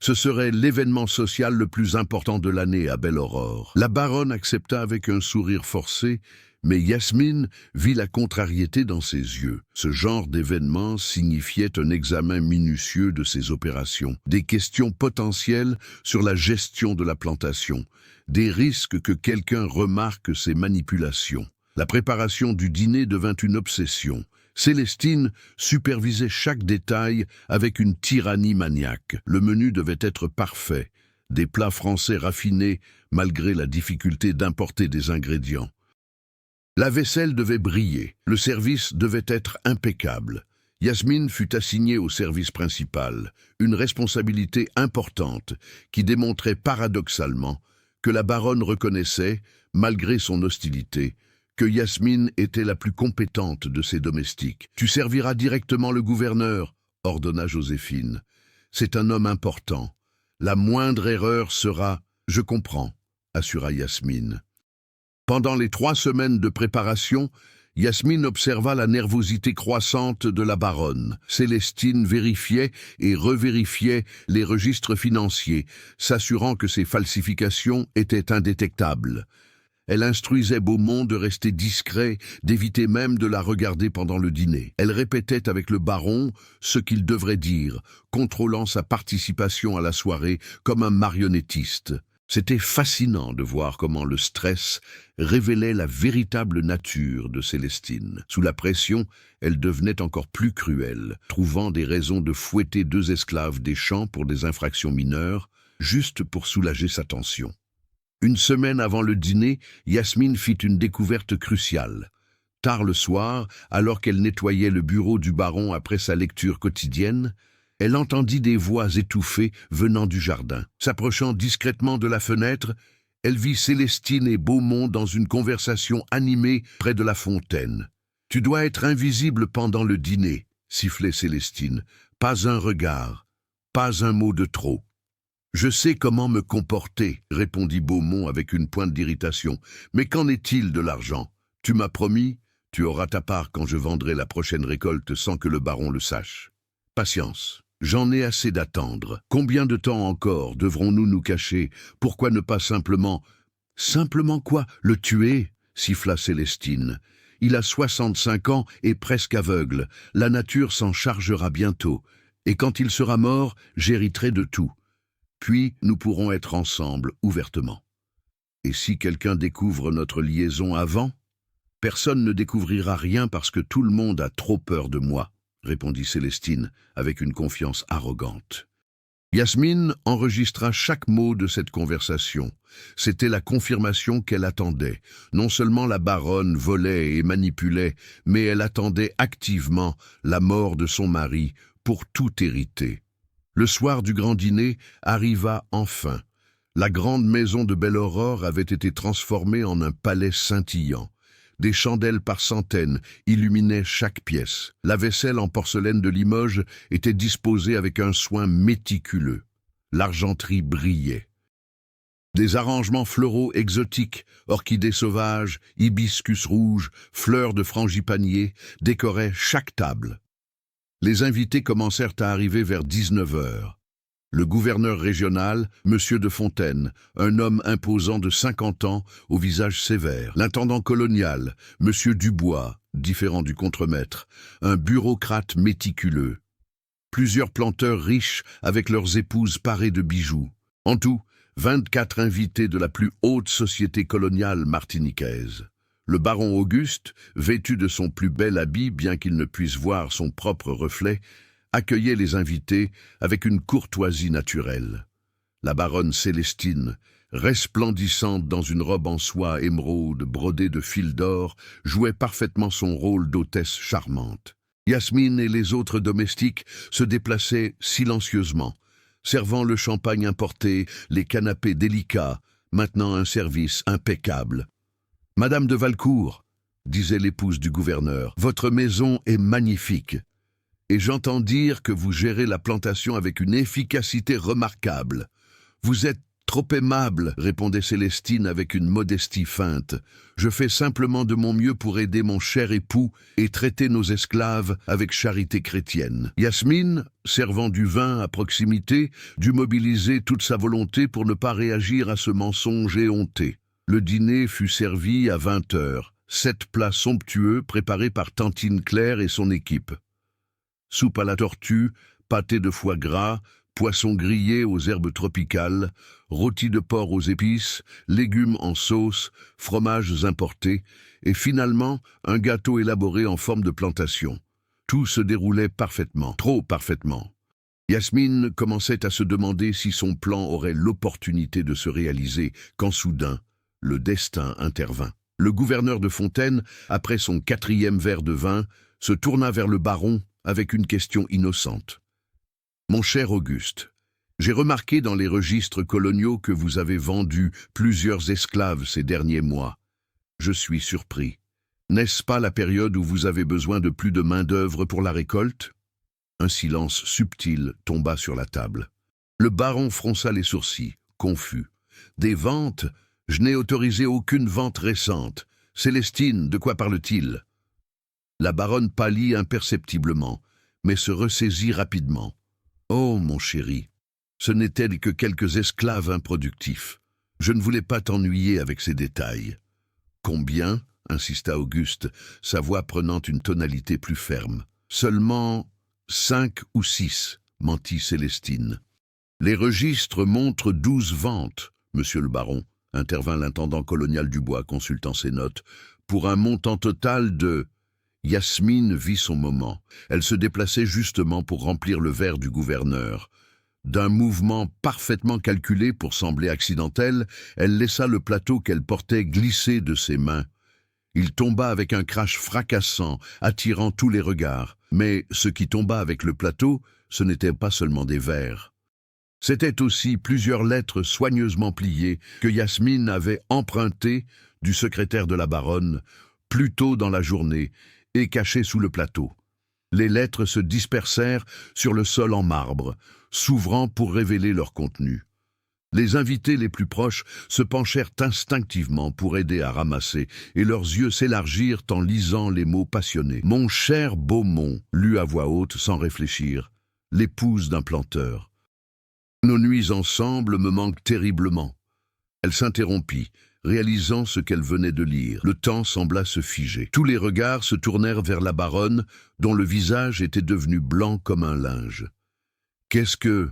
Ce serait l'événement social le plus important de l'année à Belle-Aurore. La baronne accepta avec un sourire forcé, mais Yasmine vit la contrariété dans ses yeux. Ce genre d'événement signifiait un examen minutieux de ses opérations, des questions potentielles sur la gestion de la plantation, des risques que quelqu'un remarque ses manipulations. La préparation du dîner devint une obsession. Célestine supervisait chaque détail avec une tyrannie maniaque. Le menu devait être parfait, des plats français raffinés malgré la difficulté d'importer des ingrédients. La vaisselle devait briller, le service devait être impeccable. Yasmine fut assignée au service principal, une responsabilité importante qui démontrait paradoxalement que la baronne reconnaissait, malgré son hostilité, que Yasmine était la plus compétente de ses domestiques. « Tu serviras directement le gouverneur », ordonna Joséphine. « C'est un homme important. La moindre erreur sera... »« Je comprends », assura Yasmine. Pendant les 3 semaines de préparation, Yasmine observa la nervosité croissante de la baronne. Célestine vérifiait et revérifiait les registres financiers, s'assurant que ces falsifications étaient indétectables. Elle instruisait Beaumont de rester discret, d'éviter même de la regarder pendant le dîner. Elle répétait avec le baron ce qu'il devrait dire, contrôlant sa participation à la soirée comme un marionnettiste. C'était fascinant de voir comment le stress révélait la véritable nature de Célestine. Sous la pression, elle devenait encore plus cruelle, trouvant des raisons de fouetter 2 esclaves des champs pour des infractions mineures, juste pour soulager sa tension. Une semaine avant le dîner, Yasmine fit une découverte cruciale. Tard le soir, alors qu'elle nettoyait le bureau du baron après sa lecture quotidienne, elle entendit des voix étouffées venant du jardin. S'approchant discrètement de la fenêtre, elle vit Célestine et Beaumont dans une conversation animée près de la fontaine. « Tu dois être invisible pendant le dîner », sifflait Célestine. « Pas un regard, pas un mot de trop. »« Je sais comment me comporter, » répondit Beaumont avec une pointe d'irritation. « Mais qu'en est-il de l'argent? Tu m'as promis, tu auras ta part quand je vendrai la prochaine récolte sans que le baron le sache. Patience. J'en ai assez d'attendre. Combien de temps encore devrons-nous nous cacher? Pourquoi ne pas simplement... » « Simplement quoi? Le tuer ?» siffla Célestine. « Il a 65 ans et presque aveugle. La nature s'en chargera bientôt. Et quand il sera mort, j'hériterai de tout. Puis nous pourrons être ensemble, ouvertement. Et si quelqu'un découvre notre liaison avant? Personne ne découvrira rien parce que tout le monde a trop peur de moi, répondit Célestine avec une confiance arrogante. Yasmine enregistra chaque mot de cette conversation. C'était la confirmation qu'elle attendait. Non seulement la baronne volait et manipulait, mais elle attendait activement la mort de son mari pour tout hériter. Le soir du grand dîner arriva enfin. La grande maison de Belle-Aurore avait été transformée en un palais scintillant. Des chandelles par centaines illuminaient chaque pièce. La vaisselle en porcelaine de Limoges était disposée avec un soin méticuleux. L'argenterie brillait. Des arrangements floraux exotiques, orchidées sauvages, hibiscus rouges, fleurs de frangipanier, décoraient chaque table. Les invités commencèrent à arriver vers 19 heures. Le gouverneur régional, M. de Fontaine, un homme imposant de 50 ans, au visage sévère. L'intendant colonial, M. Dubois, différent du contremaître, un bureaucrate méticuleux. Plusieurs planteurs riches avec leurs épouses parées de bijoux. En tout, 24 invités de la plus haute société coloniale martiniquaise. Le baron Auguste, vêtu de son plus bel habit bien qu'il ne puisse voir son propre reflet, accueillait les invités avec une courtoisie naturelle. La baronne Célestine, resplendissante dans une robe en soie émeraude brodée de fils d'or, jouait parfaitement son rôle d'hôtesse charmante. Yasmine et les autres domestiques se déplaçaient silencieusement, servant le champagne importé, les canapés délicats, maintenant un service impeccable. « Madame de Valcourt, » disait l'épouse du gouverneur, « votre maison est magnifique. Et j'entends dire que vous gérez la plantation avec une efficacité remarquable. Vous êtes trop aimable, répondait Célestine avec une modestie feinte. Je fais simplement de mon mieux pour aider mon cher époux et traiter nos esclaves avec charité chrétienne. Yasmine, servant du vin à proximité, dut mobiliser toute sa volonté pour ne pas réagir à ce mensonge éhonté. Le dîner fut servi à 20 heures. 7 plats somptueux préparés par Tantine Claire et son équipe. Soupe à la tortue, pâté de foie gras, poisson grillé aux herbes tropicales, rôti de porc aux épices, légumes en sauce, fromages importés, et finalement un gâteau élaboré en forme de plantation. Tout se déroulait parfaitement, trop parfaitement. Yasmine commençait à se demander si son plan aurait l'opportunité de se réaliser, quand soudain, le destin intervint. Le gouverneur de Fontaine, après son 4e verre de vin, se tourna vers le baron avec une question innocente. « Mon cher Auguste, j'ai remarqué dans les registres coloniaux que vous avez vendu plusieurs esclaves ces derniers mois. Je suis surpris. N'est-ce pas la période où vous avez besoin de plus de main-d'œuvre pour la récolte ?» Un silence subtil tomba sur la table. Le baron fronça les sourcils, confus. « Des ventes ? Je n'ai autorisé aucune vente récente. Célestine, de quoi parle-t-il » La baronne pâlit imperceptiblement, mais se ressaisit rapidement. « Oh, mon chéri, ce n'étaient que quelques esclaves improductifs. Je ne voulais pas t'ennuyer avec ces détails. »« Combien ?» insista Auguste, sa voix prenant une tonalité plus ferme. « Seulement 5 ou 6, mentit Célestine. « Les registres montrent 12 ventes. » monsieur le baron, intervint l'intendant colonial Dubois, consultant ses notes, pour un montant total de... Yasmine vit son moment. Elle se déplaçait justement pour remplir le verre du gouverneur. D'un mouvement parfaitement calculé pour sembler accidentel, elle laissa le plateau qu'elle portait glisser de ses mains. Il tomba avec un crash fracassant, attirant tous les regards. Mais ce qui tomba avec le plateau, ce n'était pas seulement des verres. C'étaient aussi plusieurs lettres soigneusement pliées que Yasmine avait empruntées du secrétaire de la baronne plus tôt dans la journée et cachées sous le plateau. Les lettres se dispersèrent sur le sol en marbre, s'ouvrant pour révéler leur contenu. Les invités les plus proches se penchèrent instinctivement pour aider à ramasser, et leurs yeux s'élargirent en lisant les mots passionnés. « Mon cher Beaumont », lut à voix haute sans réfléchir, l'épouse d'un planteur. « Nos nuits ensemble me manquent terriblement. » Elle s'interrompit, réalisant ce qu'elle venait de lire. Le temps sembla se figer. Tous les regards se tournèrent vers la baronne, dont le visage était devenu blanc comme un linge. « Qu'est-ce que... »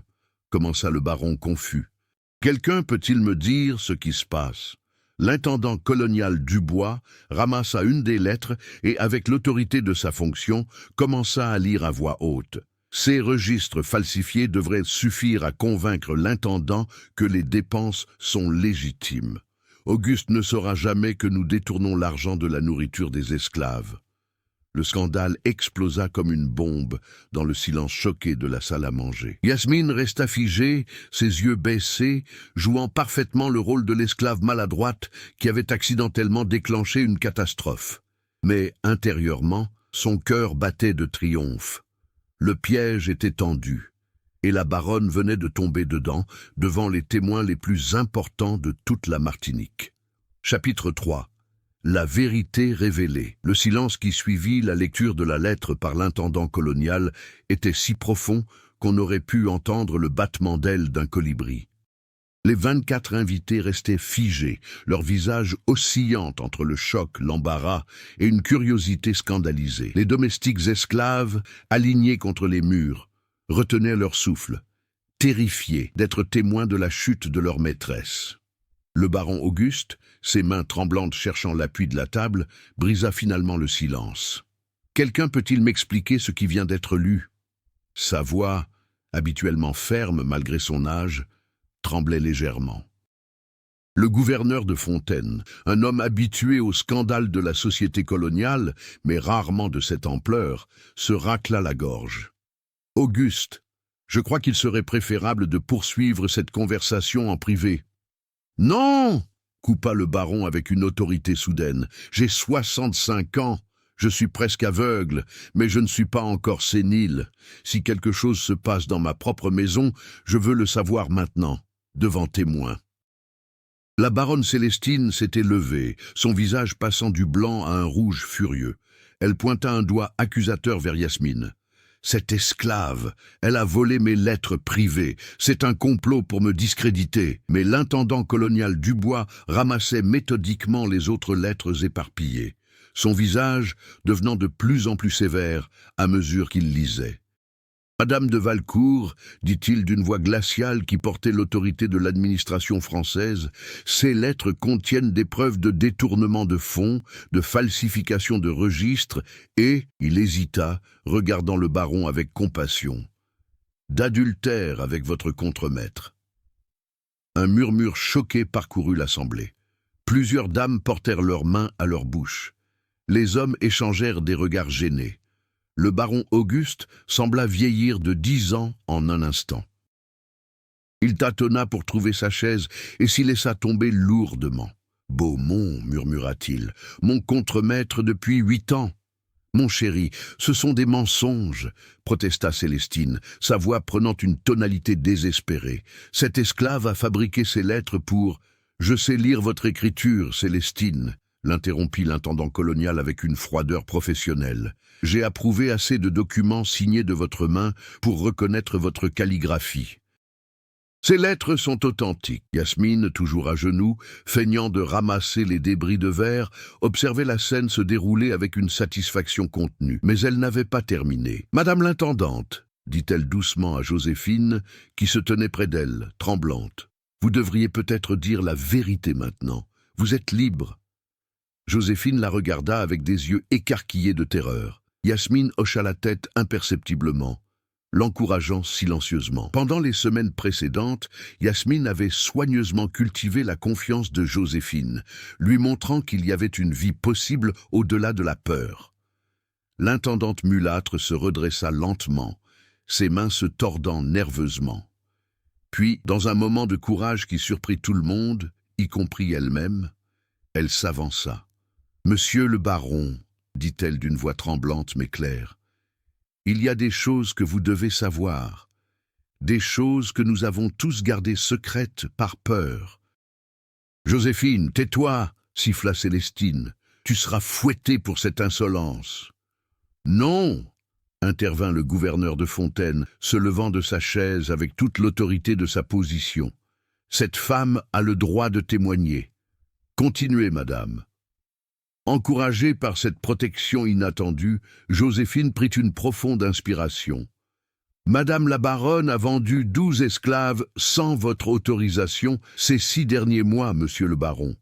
commença le baron confus. « Quelqu'un peut-il me dire ce qui se passe ?» L'intendant colonial Dubois ramassa une des lettres et, avec l'autorité de sa fonction, commença à lire à voix haute. Ces registres falsifiés devraient suffire à convaincre l'intendant que les dépenses sont légitimes. Auguste ne saura jamais que nous détournons l'argent de la nourriture des esclaves. Le scandale explosa comme une bombe dans le silence choqué de la salle à manger. Yasmine resta figée, ses yeux baissés, jouant parfaitement le rôle de l'esclave maladroite qui avait accidentellement déclenché une catastrophe. Mais intérieurement, son cœur battait de triomphe. Le piège était tendu, et la baronne venait de tomber dedans, devant les témoins les plus importants de toute la Martinique. Chapitre 3. La vérité révélée. Le silence qui suivit la lecture de la lettre par l'intendant colonial était si profond qu'on aurait pu entendre le battement d'ailes d'un colibri. Les 24 invités restaient figés, leurs visages oscillant entre le choc, l'embarras et une curiosité scandalisée. Les domestiques esclaves, alignés contre les murs, retenaient leur souffle, terrifiés d'être témoins de la chute de leur maîtresse. Le baron Auguste, ses mains tremblantes cherchant l'appui de la table, brisa finalement le silence. « Quelqu'un peut-il m'expliquer ce qui vient d'être lu ?» Sa voix, habituellement ferme malgré son âge, tremblait légèrement. Le gouverneur de Fontaine, un homme habitué aux scandales de la société coloniale, mais rarement de cette ampleur, se racla la gorge. « Auguste, je crois qu'il serait préférable de poursuivre cette conversation en privé. »« Non !» coupa le baron avec une autorité soudaine. « J'ai 65 ans. Je suis presque aveugle, mais je ne suis pas encore sénile. Si quelque chose se passe dans ma propre maison, je veux le savoir maintenant, devant témoins. » La baronne Célestine s'était levée, son visage passant du blanc à un rouge furieux. Elle pointa un doigt accusateur vers Yasmine. « Cette esclave, elle a volé mes lettres privées. C'est un complot pour me discréditer. » Mais l'intendant colonial Dubois ramassait méthodiquement les autres lettres éparpillées, son visage devenant de plus en plus sévère à mesure qu'il lisait. « Madame de Valcourt, dit-il d'une voix glaciale qui portait l'autorité de l'administration française, ces lettres contiennent des preuves de détournement de fonds, de falsification de registres et, il hésita, regardant le baron avec compassion, d'adultère avec votre contremaître. » Un murmure choqué parcourut l'assemblée. Plusieurs dames portèrent leurs mains à leur bouche. Les hommes échangèrent des regards gênés. Le baron Auguste sembla vieillir de 10 ans en un instant. Il tâtonna pour trouver sa chaise et s'y laissa tomber lourdement. « Beaumont, murmura-t-il, mon contremaître depuis 8 ans. »« Mon chéri, ce sont des mensonges, » protesta Célestine, sa voix prenant une tonalité désespérée. « Cet esclave a fabriqué ces lettres pour... »« Je sais lire votre écriture, Célestine, » l'interrompit l'intendant colonial avec une froideur professionnelle. « J'ai approuvé assez de documents signés de votre main pour reconnaître votre calligraphie. Ces lettres sont authentiques. » Yasmine, toujours à genoux, feignant de ramasser les débris de verre, observait la scène se dérouler avec une satisfaction contenue. Mais elle n'avait pas terminé. « Madame l'intendante, » dit-elle doucement à Joséphine, qui se tenait près d'elle, tremblante. Vous devriez peut-être dire la vérité maintenant. Vous êtes libre. » Joséphine la regarda avec des yeux écarquillés de terreur. Yasmine hocha la tête imperceptiblement, l'encourageant silencieusement. Pendant les semaines précédentes, Yasmine avait soigneusement cultivé la confiance de Joséphine, lui montrant qu'il y avait une vie possible au-delà de la peur. L'intendante mulâtre se redressa lentement, ses mains se tordant nerveusement. Puis, dans un moment de courage qui surprit tout le monde, y compris elle-même, elle s'avança. « Monsieur le baron, » dit-elle d'une voix tremblante mais claire, « il y a des choses que vous devez savoir, des choses que nous avons tous gardées secrètes par peur. »« Joséphine, tais-toi » siffla Célestine, « tu seras fouettée pour cette insolence. »« Non !» intervint le gouverneur de Fontaine, se levant de sa chaise avec toute l'autorité de sa position. « Cette femme a le droit de témoigner. Continuez, madame. » Encouragée par cette protection inattendue, Joséphine prit une profonde inspiration. « Madame la baronne a vendu 12 esclaves sans votre autorisation ces 6 derniers mois, monsieur le baron.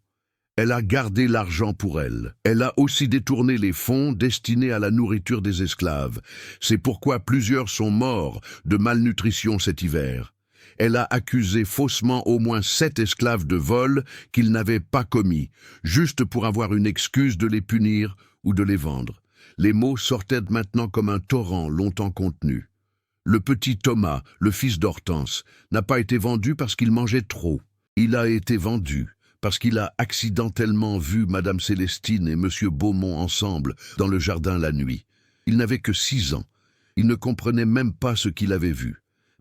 Elle a gardé l'argent pour elle. Elle a aussi détourné les fonds destinés à la nourriture des esclaves. C'est pourquoi plusieurs sont morts de malnutrition cet hiver. Elle a accusé faussement au moins 7 esclaves de vol qu'ils n'avaient pas commis, juste pour avoir une excuse de les punir ou de les vendre. Les mots sortaient maintenant comme un torrent longtemps contenu. Le petit Thomas, le fils d'Hortense, n'a pas été vendu parce qu'il mangeait trop. Il a été vendu parce qu'il a accidentellement vu Madame Célestine et Monsieur Beaumont ensemble dans le jardin la nuit. Il n'avait que 6 ans. Il ne comprenait même pas ce qu'il avait vu.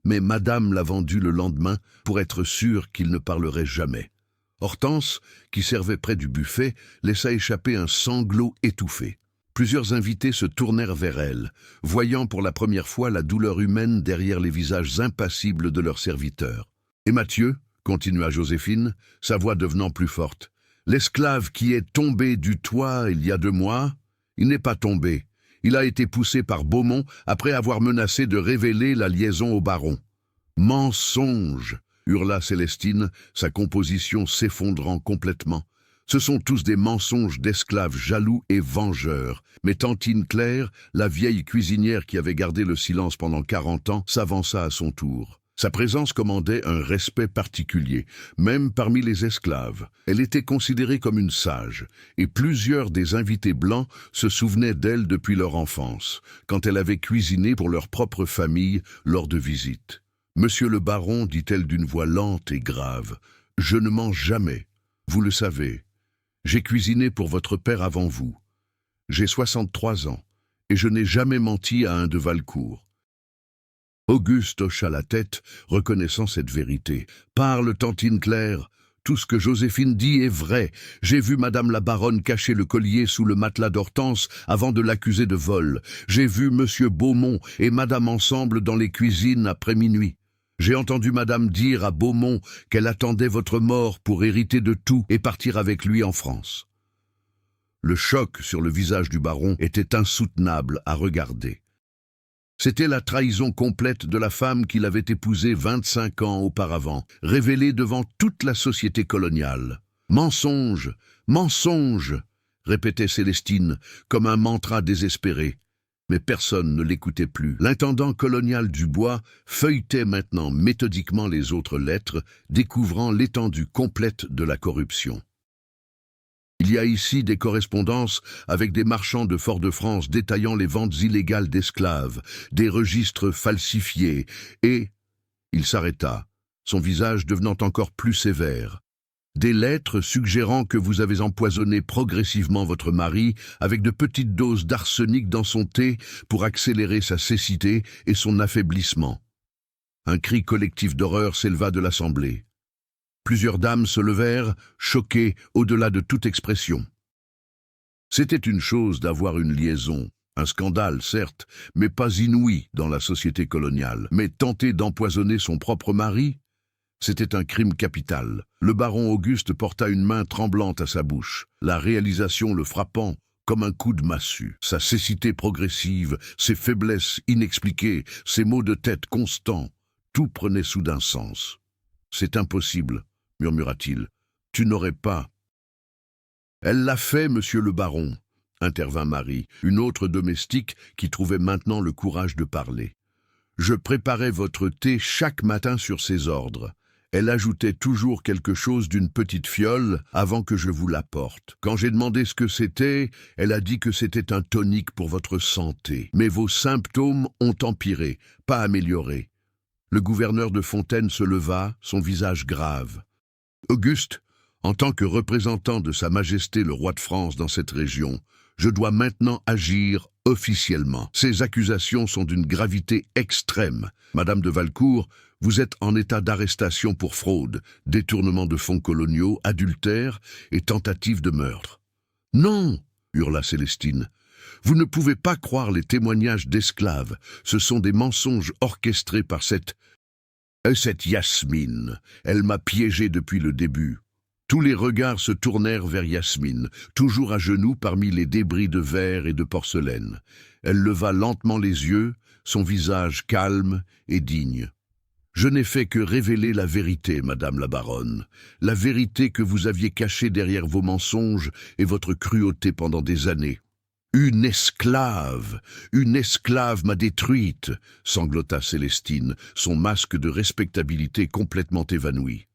Mais Madame l'a vendu le lendemain pour être sûre qu'il ne parlerait jamais. Hortense, qui servait près du buffet, laissa échapper un sanglot étouffé. Plusieurs invités se tournèrent vers elle, voyant pour la première fois la douleur humaine derrière les visages impassibles de leurs serviteurs. « Et Mathieu ?» continua Joséphine, sa voix devenant plus forte. « L'esclave qui est tombé du toit il y a 2 mois, il n'est pas tombé. Il a été poussé par Beaumont après avoir menacé de révéler la liaison au baron. »« Mensonge !» hurla Célestine, sa composition s'effondrant complètement. « Ce sont tous des mensonges d'esclaves jaloux et vengeurs. » Mais Tantine Claire, la vieille cuisinière qui avait gardé le silence pendant 40 ans, s'avança à son tour. Sa présence commandait un respect particulier, même parmi les esclaves. Elle était considérée comme une sage, et plusieurs des invités blancs se souvenaient d'elle depuis leur enfance, quand elle avait cuisiné pour leur propre famille lors de visites. « Monsieur le baron, dit-elle d'une voix lente et grave, je ne mens jamais, vous le savez. J'ai cuisiné pour votre père avant vous. J'ai 63 ans, et je n'ai jamais menti à un de Valcourt. » Auguste hocha la tête, reconnaissant cette vérité. « Parle, Tantine Claire, tout ce que Joséphine dit est vrai. J'ai vu Madame la baronne cacher le collier sous le matelas d'Hortense avant de l'accuser de vol. J'ai vu Monsieur Beaumont et Madame ensemble dans les cuisines après minuit. J'ai entendu Madame dire à Beaumont qu'elle attendait votre mort pour hériter de tout et partir avec lui en France. » Le choc sur le visage du baron était insoutenable à regarder. C'était la trahison complète de la femme qu'il avait épousée 25 ans auparavant, révélée devant toute la société coloniale. « Mensonge, mensonge !» répétait Célestine, comme un mantra désespéré. Mais personne ne l'écoutait plus. L'intendant colonial Dubois feuilletait maintenant méthodiquement les autres lettres, découvrant l'étendue complète de la corruption. Il y a ici des correspondances avec des marchands de Fort-de-France détaillant les ventes illégales d'esclaves, des registres falsifiés, et... Il s'arrêta, son visage devenant encore plus sévère. Des lettres suggérant que vous avez empoisonné progressivement votre mari avec de petites doses d'arsenic dans son thé pour accélérer sa cécité et son affaiblissement. Un cri collectif d'horreur s'éleva de l'assemblée. Plusieurs dames se levèrent, choquées au-delà de toute expression. C'était une chose d'avoir une liaison, un scandale certes, mais pas inouï dans la société coloniale. Mais tenter d'empoisonner son propre mari, c'était un crime capital. Le baron Auguste porta une main tremblante à sa bouche, la réalisation le frappant comme un coup de massue. Sa cécité progressive, ses faiblesses inexpliquées, ses maux de tête constants, tout prenait soudain sens. C'est impossible, murmura-t-il. Tu n'aurais pas. Elle l'a fait, monsieur le baron, intervint Marie, une autre domestique qui trouvait maintenant le courage de parler. Je préparais votre thé chaque matin sur ses ordres. Elle ajoutait toujours quelque chose d'une petite fiole avant que je vous l'apporte. Quand j'ai demandé ce que c'était, elle a dit que c'était un tonique pour votre santé. Mais vos symptômes ont empiré, pas amélioré. Le gouverneur de Fontaine se leva, son visage grave. Auguste, en tant que représentant de Sa Majesté le roi de France dans cette région, je dois maintenant agir officiellement. Ces accusations sont d'une gravité extrême. Madame de Valcourt, vous êtes en état d'arrestation pour fraude, détournement de fonds coloniaux, adultère et tentative de meurtre. « Non !» hurla Célestine. « Vous ne pouvez pas croire les témoignages d'esclaves. Ce sont des mensonges orchestrés par cette Yasmine. Elle m'a piégé depuis le début. » Tous les regards se tournèrent vers Yasmine, toujours à genoux parmi les débris de verre et de porcelaine. Elle leva lentement les yeux, son visage calme et digne. « Je n'ai fait que révéler la vérité, madame la baronne, la vérité que vous aviez cachée derrière vos mensonges et votre cruauté pendant des années. Une esclave m'a détruite, sanglota Célestine, son masque de respectabilité complètement évanoui.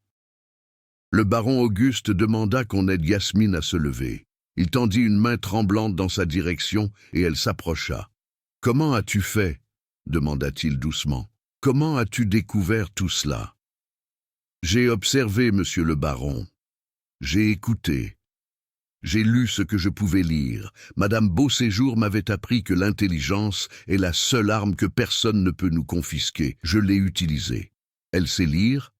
Le baron Auguste demanda qu'on aide Yasmine à se lever. Il tendit une main tremblante dans sa direction et elle s'approcha. « Comment as-tu fait » demanda-t-il doucement. « Comment as-tu découvert tout cela ?»« J'ai observé, monsieur le baron. J'ai écouté. J'ai lu ce que je pouvais lire. Madame Beauséjour m'avait appris que l'intelligence est la seule arme que personne ne peut nous confisquer. Je l'ai utilisée. Elle sait lire ?»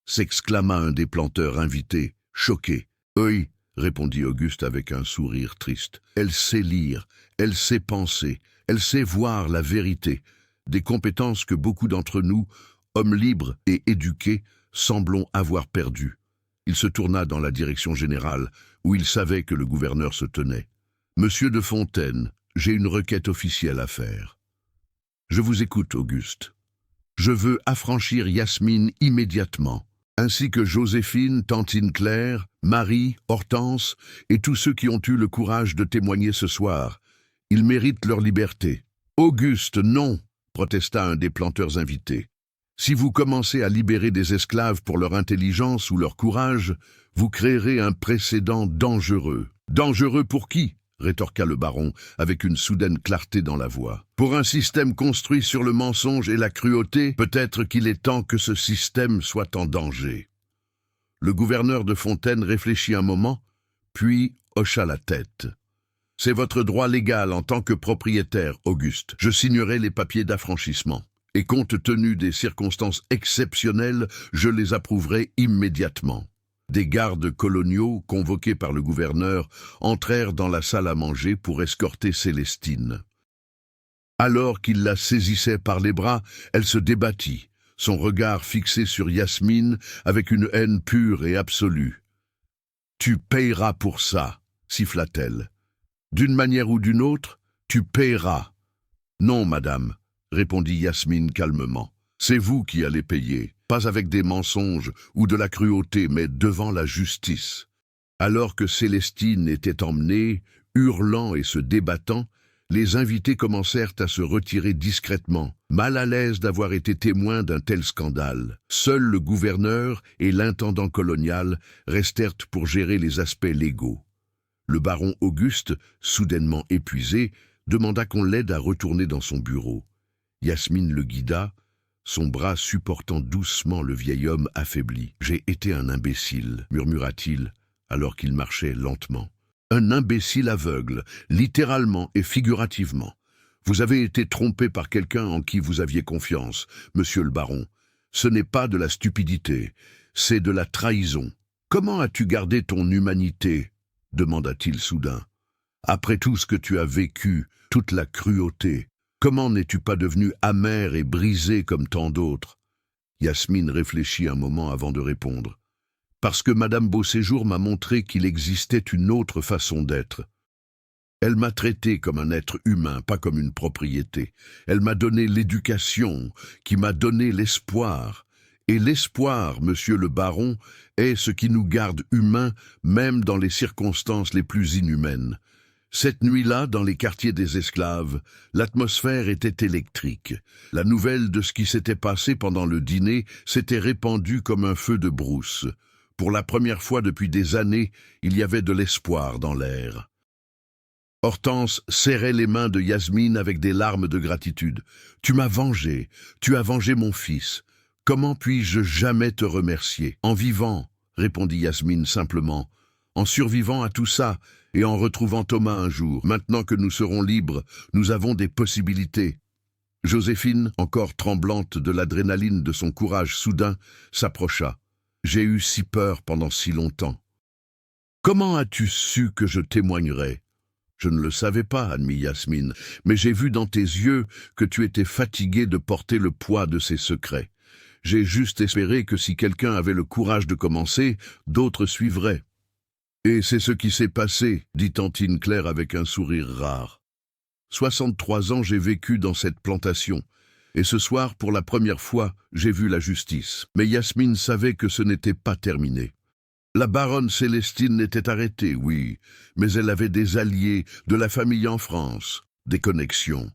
s'exclama un des planteurs invités, choqué. « Oui, » répondit Auguste avec un sourire triste. « Elle sait lire, elle sait penser, elle sait voir la vérité, des compétences que beaucoup d'entre nous, hommes libres et éduqués, semblons avoir perdues. » Il se tourna dans la direction générale, où il savait que le gouverneur se tenait. « Monsieur de Fontaine, j'ai une requête officielle à faire. »« Je vous écoute, Auguste. »« Je veux affranchir Yasmine immédiatement. » ainsi que Joséphine, Tantine Claire, Marie, Hortense et tous ceux qui ont eu le courage de témoigner ce soir. Ils méritent leur liberté. « Auguste, non !» protesta un des planteurs invités. « Si vous commencez à libérer des esclaves pour leur intelligence ou leur courage, vous créerez un précédent dangereux. »« Dangereux pour qui ?» rétorqua le baron, avec une soudaine clarté dans la voix. « Pour un système construit sur le mensonge et la cruauté, peut-être qu'il est temps que ce système soit en danger. » Le gouverneur de Fontaine réfléchit un moment, puis hocha la tête. « C'est votre droit légal en tant que propriétaire, Auguste. Je signerai les papiers d'affranchissement. Et compte tenu des circonstances exceptionnelles, je les approuverai immédiatement. » Des gardes coloniaux, convoqués par le gouverneur, entrèrent dans la salle à manger pour escorter Célestine. Alors qu'il la saisissait par les bras, elle se débattit, son regard fixé sur Yasmine avec une haine pure et absolue. « Tu payeras pour ça, » siffla-t-elle. « D'une manière ou d'une autre, tu payeras. »« Non, madame, » répondit Yasmine calmement. « C'est vous qui allez payer. Pas avec des mensonges ou de la cruauté, mais devant la justice. » Alors que Célestine était emmenée, hurlant et se débattant, les invités commencèrent à se retirer discrètement, mal à l'aise d'avoir été témoins d'un tel scandale. Seul le gouverneur et l'intendant colonial restèrent pour gérer les aspects légaux. Le baron Auguste, soudainement épuisé, demanda qu'on l'aide à retourner dans son bureau. Yasmine le guida, son bras supportant doucement le vieil homme affaibli. « J'ai été un imbécile, » murmura-t-il, alors qu'il marchait lentement. « Un imbécile aveugle, littéralement et figurativement. Vous avez été trompé par quelqu'un en qui vous aviez confiance, monsieur le baron. Ce n'est pas de la stupidité, c'est de la trahison. Comment as-tu gardé ton humanité ?» demanda-t-il soudain. « Après tout ce que tu as vécu, toute la cruauté, comment n'es-tu pas devenu amer et brisé comme tant d'autres ?» Yasmine réfléchit un moment avant de répondre. « Parce que Madame Beauséjour m'a montré qu'il existait une autre façon d'être. Elle m'a traité comme un être humain, pas comme une propriété. Elle m'a donné l'éducation, qui m'a donné l'espoir, Et l'espoir, monsieur le baron, est ce qui nous garde humains, même dans les circonstances les plus inhumaines. Cette nuit-là, dans les quartiers des esclaves, l'atmosphère était électrique. La nouvelle de ce qui s'était passé pendant le dîner s'était répandue comme un feu de brousse. Pour la première fois depuis des années, il y avait de l'espoir dans l'air. Hortense serrait les mains de Yasmine avec des larmes de gratitude. « Tu m'as vengé, tu as vengé mon fils. Comment puis-je jamais te remercier ?»« En vivant, » répondit Yasmine simplement, « en survivant à tout ça et en retrouvant Thomas un jour. Maintenant que nous serons libres, nous avons des possibilités. » Joséphine, encore tremblante de l'adrénaline de son courage soudain, s'approcha. « J'ai eu si peur pendant si longtemps. »« Comment as-tu su que je témoignerais ?» ?»« Je ne le savais pas, » admit Yasmine, « mais j'ai vu dans tes yeux que tu étais fatigué de porter le poids de ces secrets. J'ai juste espéré que si quelqu'un avait le courage de commencer, d'autres suivraient. » « Et c'est ce qui s'est passé, » dit Tantine Claire avec un sourire rare. 63 ans j'ai vécu dans cette plantation, et ce soir, pour la première fois, j'ai vu la justice. Mais Yasmine savait que ce n'était pas terminé. La baronne Célestine était arrêtée, oui, mais elle avait des alliés, de la famille en France, des connexions.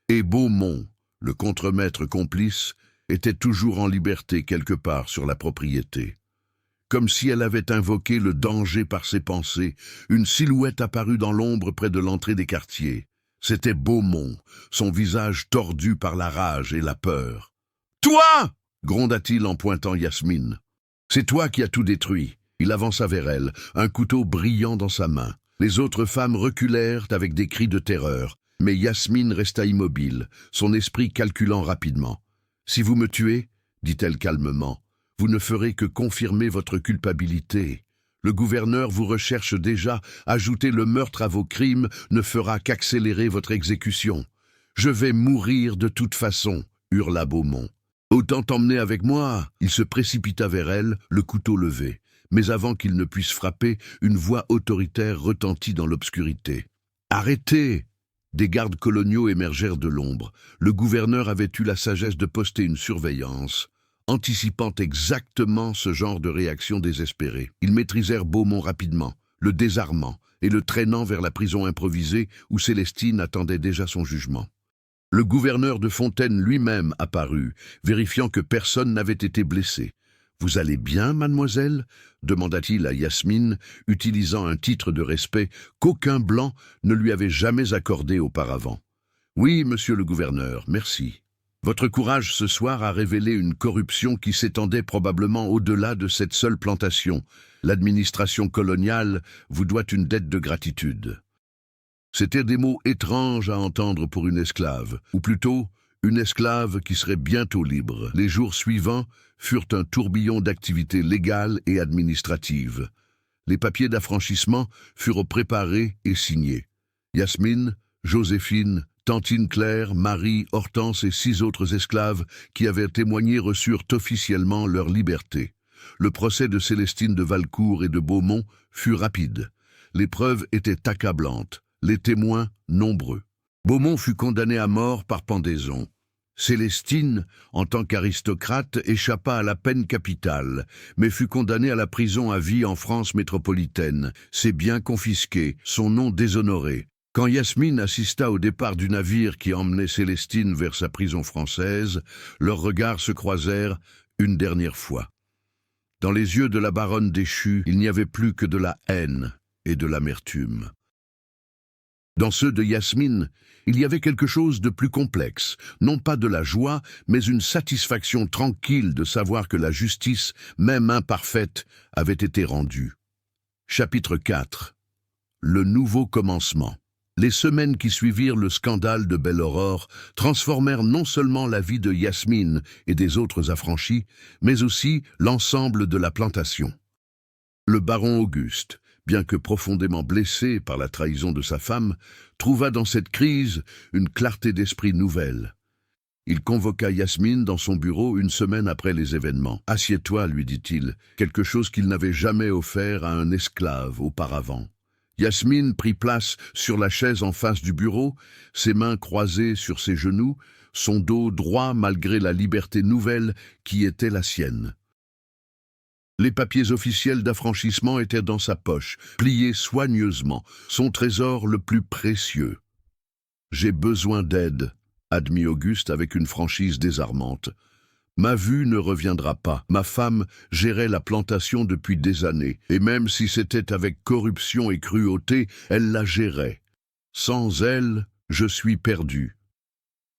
Et Beaumont, le contremaître complice, était toujours en liberté quelque part sur la propriété. Comme si elle avait invoqué le danger par ses pensées, une silhouette apparut dans l'ombre près de l'entrée des quartiers. C'était Beaumont, son visage tordu par la rage et la peur. « Toi !» gronda-t-il en pointant Yasmine. « C'est toi qui as tout détruit. » Il avança vers elle, un couteau brillant dans sa main. Les autres femmes reculèrent avec des cris de terreur, mais Yasmine resta immobile, son esprit calculant rapidement. « Si vous me tuez, » dit-elle calmement, « vous ne ferez que confirmer votre culpabilité. Le gouverneur vous recherche déjà, ajouter le meurtre à vos crimes ne fera qu'accélérer votre exécution. Je vais mourir de toute façon, » hurla Beaumont. « Autant t'emmener avec moi !» Il se précipita vers elle, le couteau levé. Mais avant qu'il ne puisse frapper, une voix autoritaire retentit dans l'obscurité. « Arrêtez !» Des gardes coloniaux émergèrent de l'ombre. Le gouverneur avait eu la sagesse de poster une surveillance, anticipant exactement ce genre de réaction désespérée. Ils maîtrisèrent Beaumont rapidement, le désarmant et le traînant vers la prison improvisée où Célestine attendait déjà son jugement. Le gouverneur de Fontaine lui-même apparut, vérifiant que personne n'avait été blessé. « Vous allez bien, mademoiselle ?» demanda-t-il à Yasmine, utilisant un titre de respect qu'aucun blanc ne lui avait jamais accordé auparavant. « Oui, monsieur le gouverneur, merci. Votre courage ce soir a révélé une corruption qui s'étendait probablement au-delà de cette seule plantation. L'administration coloniale vous doit une dette de gratitude. » C'étaient des mots étranges à entendre pour une esclave, ou plutôt une esclave qui serait bientôt libre. Les jours suivants furent un tourbillon d'activités légales et administratives. Les papiers d'affranchissement furent préparés et signés. Yasmine, Joséphine, Tantine Claire, Marie, Hortense et 6 autres esclaves qui avaient témoigné reçurent officiellement leur liberté. Le procès de Célestine de Valcourt et de Beaumont fut rapide. Les preuves étaient accablantes, les témoins nombreux. Beaumont fut condamné à mort par pendaison. Célestine, en tant qu'aristocrate, échappa à la peine capitale, mais fut condamnée à la prison à vie en France métropolitaine, ses biens confisqués, son nom déshonoré. Quand Yasmine assista au départ du navire qui emmenait Célestine vers sa prison française, leurs regards se croisèrent une dernière fois. Dans les yeux de la baronne déchue, il n'y avait plus que de la haine et de l'amertume. Dans ceux de Yasmine, il y avait quelque chose de plus complexe, non pas de la joie, mais une satisfaction tranquille de savoir que la justice, même imparfaite, avait été rendue. Chapitre 4. Le nouveau commencement. Les semaines qui suivirent le scandale de Belle-Aurore transformèrent non seulement la vie de Yasmine et des autres affranchis, mais aussi l'ensemble de la plantation. Le baron Auguste, bien que profondément blessé par la trahison de sa femme, trouva dans cette crise une clarté d'esprit nouvelle. Il convoqua Yasmine dans son bureau une semaine après les événements. « Assieds-toi » lui dit-il, quelque chose qu'il n'avait jamais offert à un esclave auparavant. Yasmine prit place sur la chaise en face du bureau, ses mains croisées sur ses genoux, son dos droit malgré la liberté nouvelle qui était la sienne. Les papiers officiels d'affranchissement étaient dans sa poche, pliés soigneusement, son trésor le plus précieux. « J'ai besoin d'aide », admit Auguste avec une franchise désarmante. « Ma vue ne reviendra pas. Ma femme gérait la plantation depuis des années, et même si c'était avec corruption et cruauté, elle la gérait. Sans elle, je suis perdu.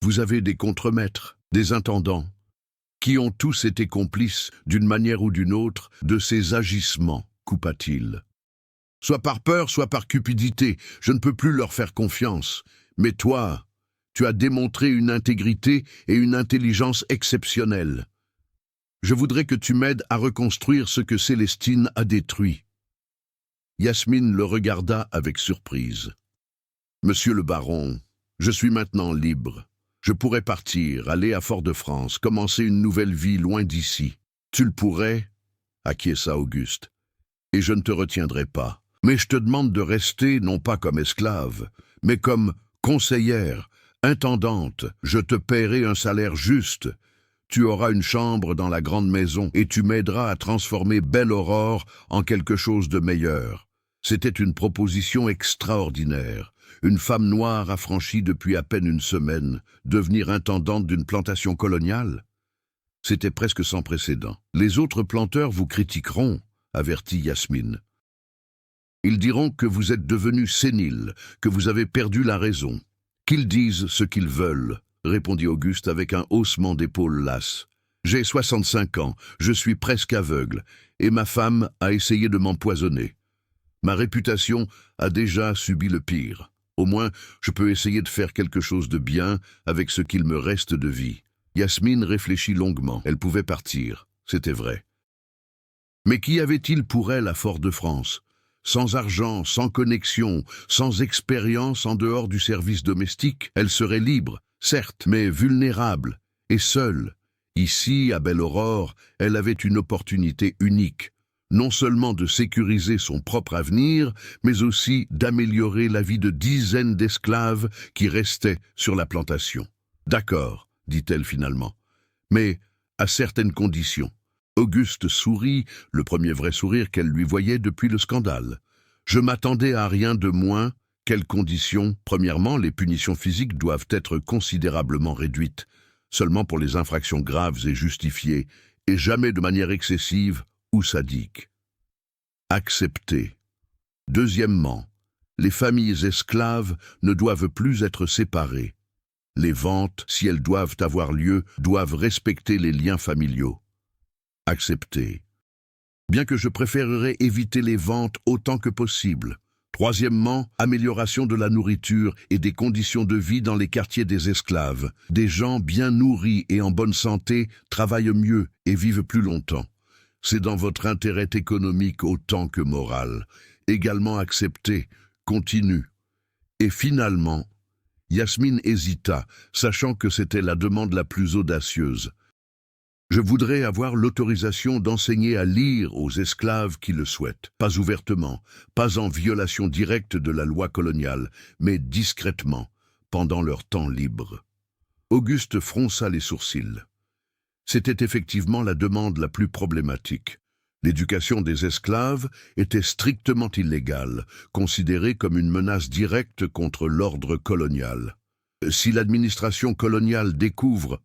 Vous avez des contremaîtres, des intendants, qui ont tous été complices, d'une manière ou d'une autre, de ces agissements, coupa-t-il. Soit par peur, soit par cupidité, je ne peux plus leur faire confiance. Mais toi, tu as démontré une intégrité et une intelligence exceptionnelles. Je voudrais que tu m'aides à reconstruire ce que Célestine a détruit. » Yasmine le regarda avec surprise. « Monsieur le baron, je suis maintenant libre. Je pourrais partir, aller à Fort-de-France, commencer une nouvelle vie loin d'ici. Tu le pourrais ?» acquiesça Auguste. « Et je ne te retiendrai pas. Mais je te demande de rester, non pas comme esclave, mais comme conseillère, intendante. Je te paierai un salaire juste. Tu auras une chambre dans la grande maison et tu m'aideras à transformer Belle Aurore en quelque chose de meilleur. » C'était une proposition extraordinaire. Une femme noire affranchie depuis à peine une semaine, devenir intendante d'une plantation coloniale? C'était presque sans précédent. « Les autres planteurs vous critiqueront, » avertit Yasmine. « Ils diront que vous êtes devenu sénile, que vous avez perdu la raison. Qu'ils disent ce qu'ils veulent, » répondit Auguste avec un haussement d'épaules lasses. « J'ai 65 ans, je suis presque aveugle, et ma femme a essayé de m'empoisonner. Ma réputation a déjà subi le pire. Au moins, je peux essayer de faire quelque chose de bien avec ce qu'il me reste de vie. » Yasmine réfléchit longuement. Elle pouvait partir, c'était vrai. Mais qu'y avait-il pour elle à Fort-de-France? Sans argent, sans connexion, sans expérience en dehors du service domestique, elle serait libre, certes, mais vulnérable et seule. Ici, à Belle Aurore, elle avait une opportunité unique. Non seulement de sécuriser son propre avenir, mais aussi d'améliorer la vie de dizaines d'esclaves qui restaient sur la plantation. « D'accord, » dit-elle finalement, « mais à certaines conditions. » Auguste sourit, le premier vrai sourire qu'elle lui voyait depuis le scandale. « Je m'attendais à rien de moins. Quelles conditions? Premièrement, les punitions physiques doivent être considérablement réduites, seulement pour les infractions graves et justifiées, et jamais de manière excessive ou sadique. Accepté. Deuxièmement, les familles esclaves ne doivent plus être séparées. Les ventes, si elles doivent avoir lieu, doivent respecter les liens familiaux. Accepté. Bien que je préférerais éviter les ventes autant que possible. Troisièmement, amélioration de la nourriture et des conditions de vie dans les quartiers des esclaves. Des gens bien nourris et en bonne santé travaillent mieux et vivent plus longtemps. C'est dans votre intérêt économique autant que moral. Également accepté, continue. Et finalement, Yasmine hésita, sachant que c'était la demande la plus audacieuse. Je voudrais avoir l'autorisation d'enseigner à lire aux esclaves qui le souhaitent, pas ouvertement, pas en violation directe de la loi coloniale, mais discrètement, pendant leur temps libre. Auguste fronça les sourcils. C'était effectivement la demande la plus problématique. L'éducation des esclaves était strictement illégale, considérée comme une menace directe contre l'ordre colonial. Si l'administration coloniale découvre,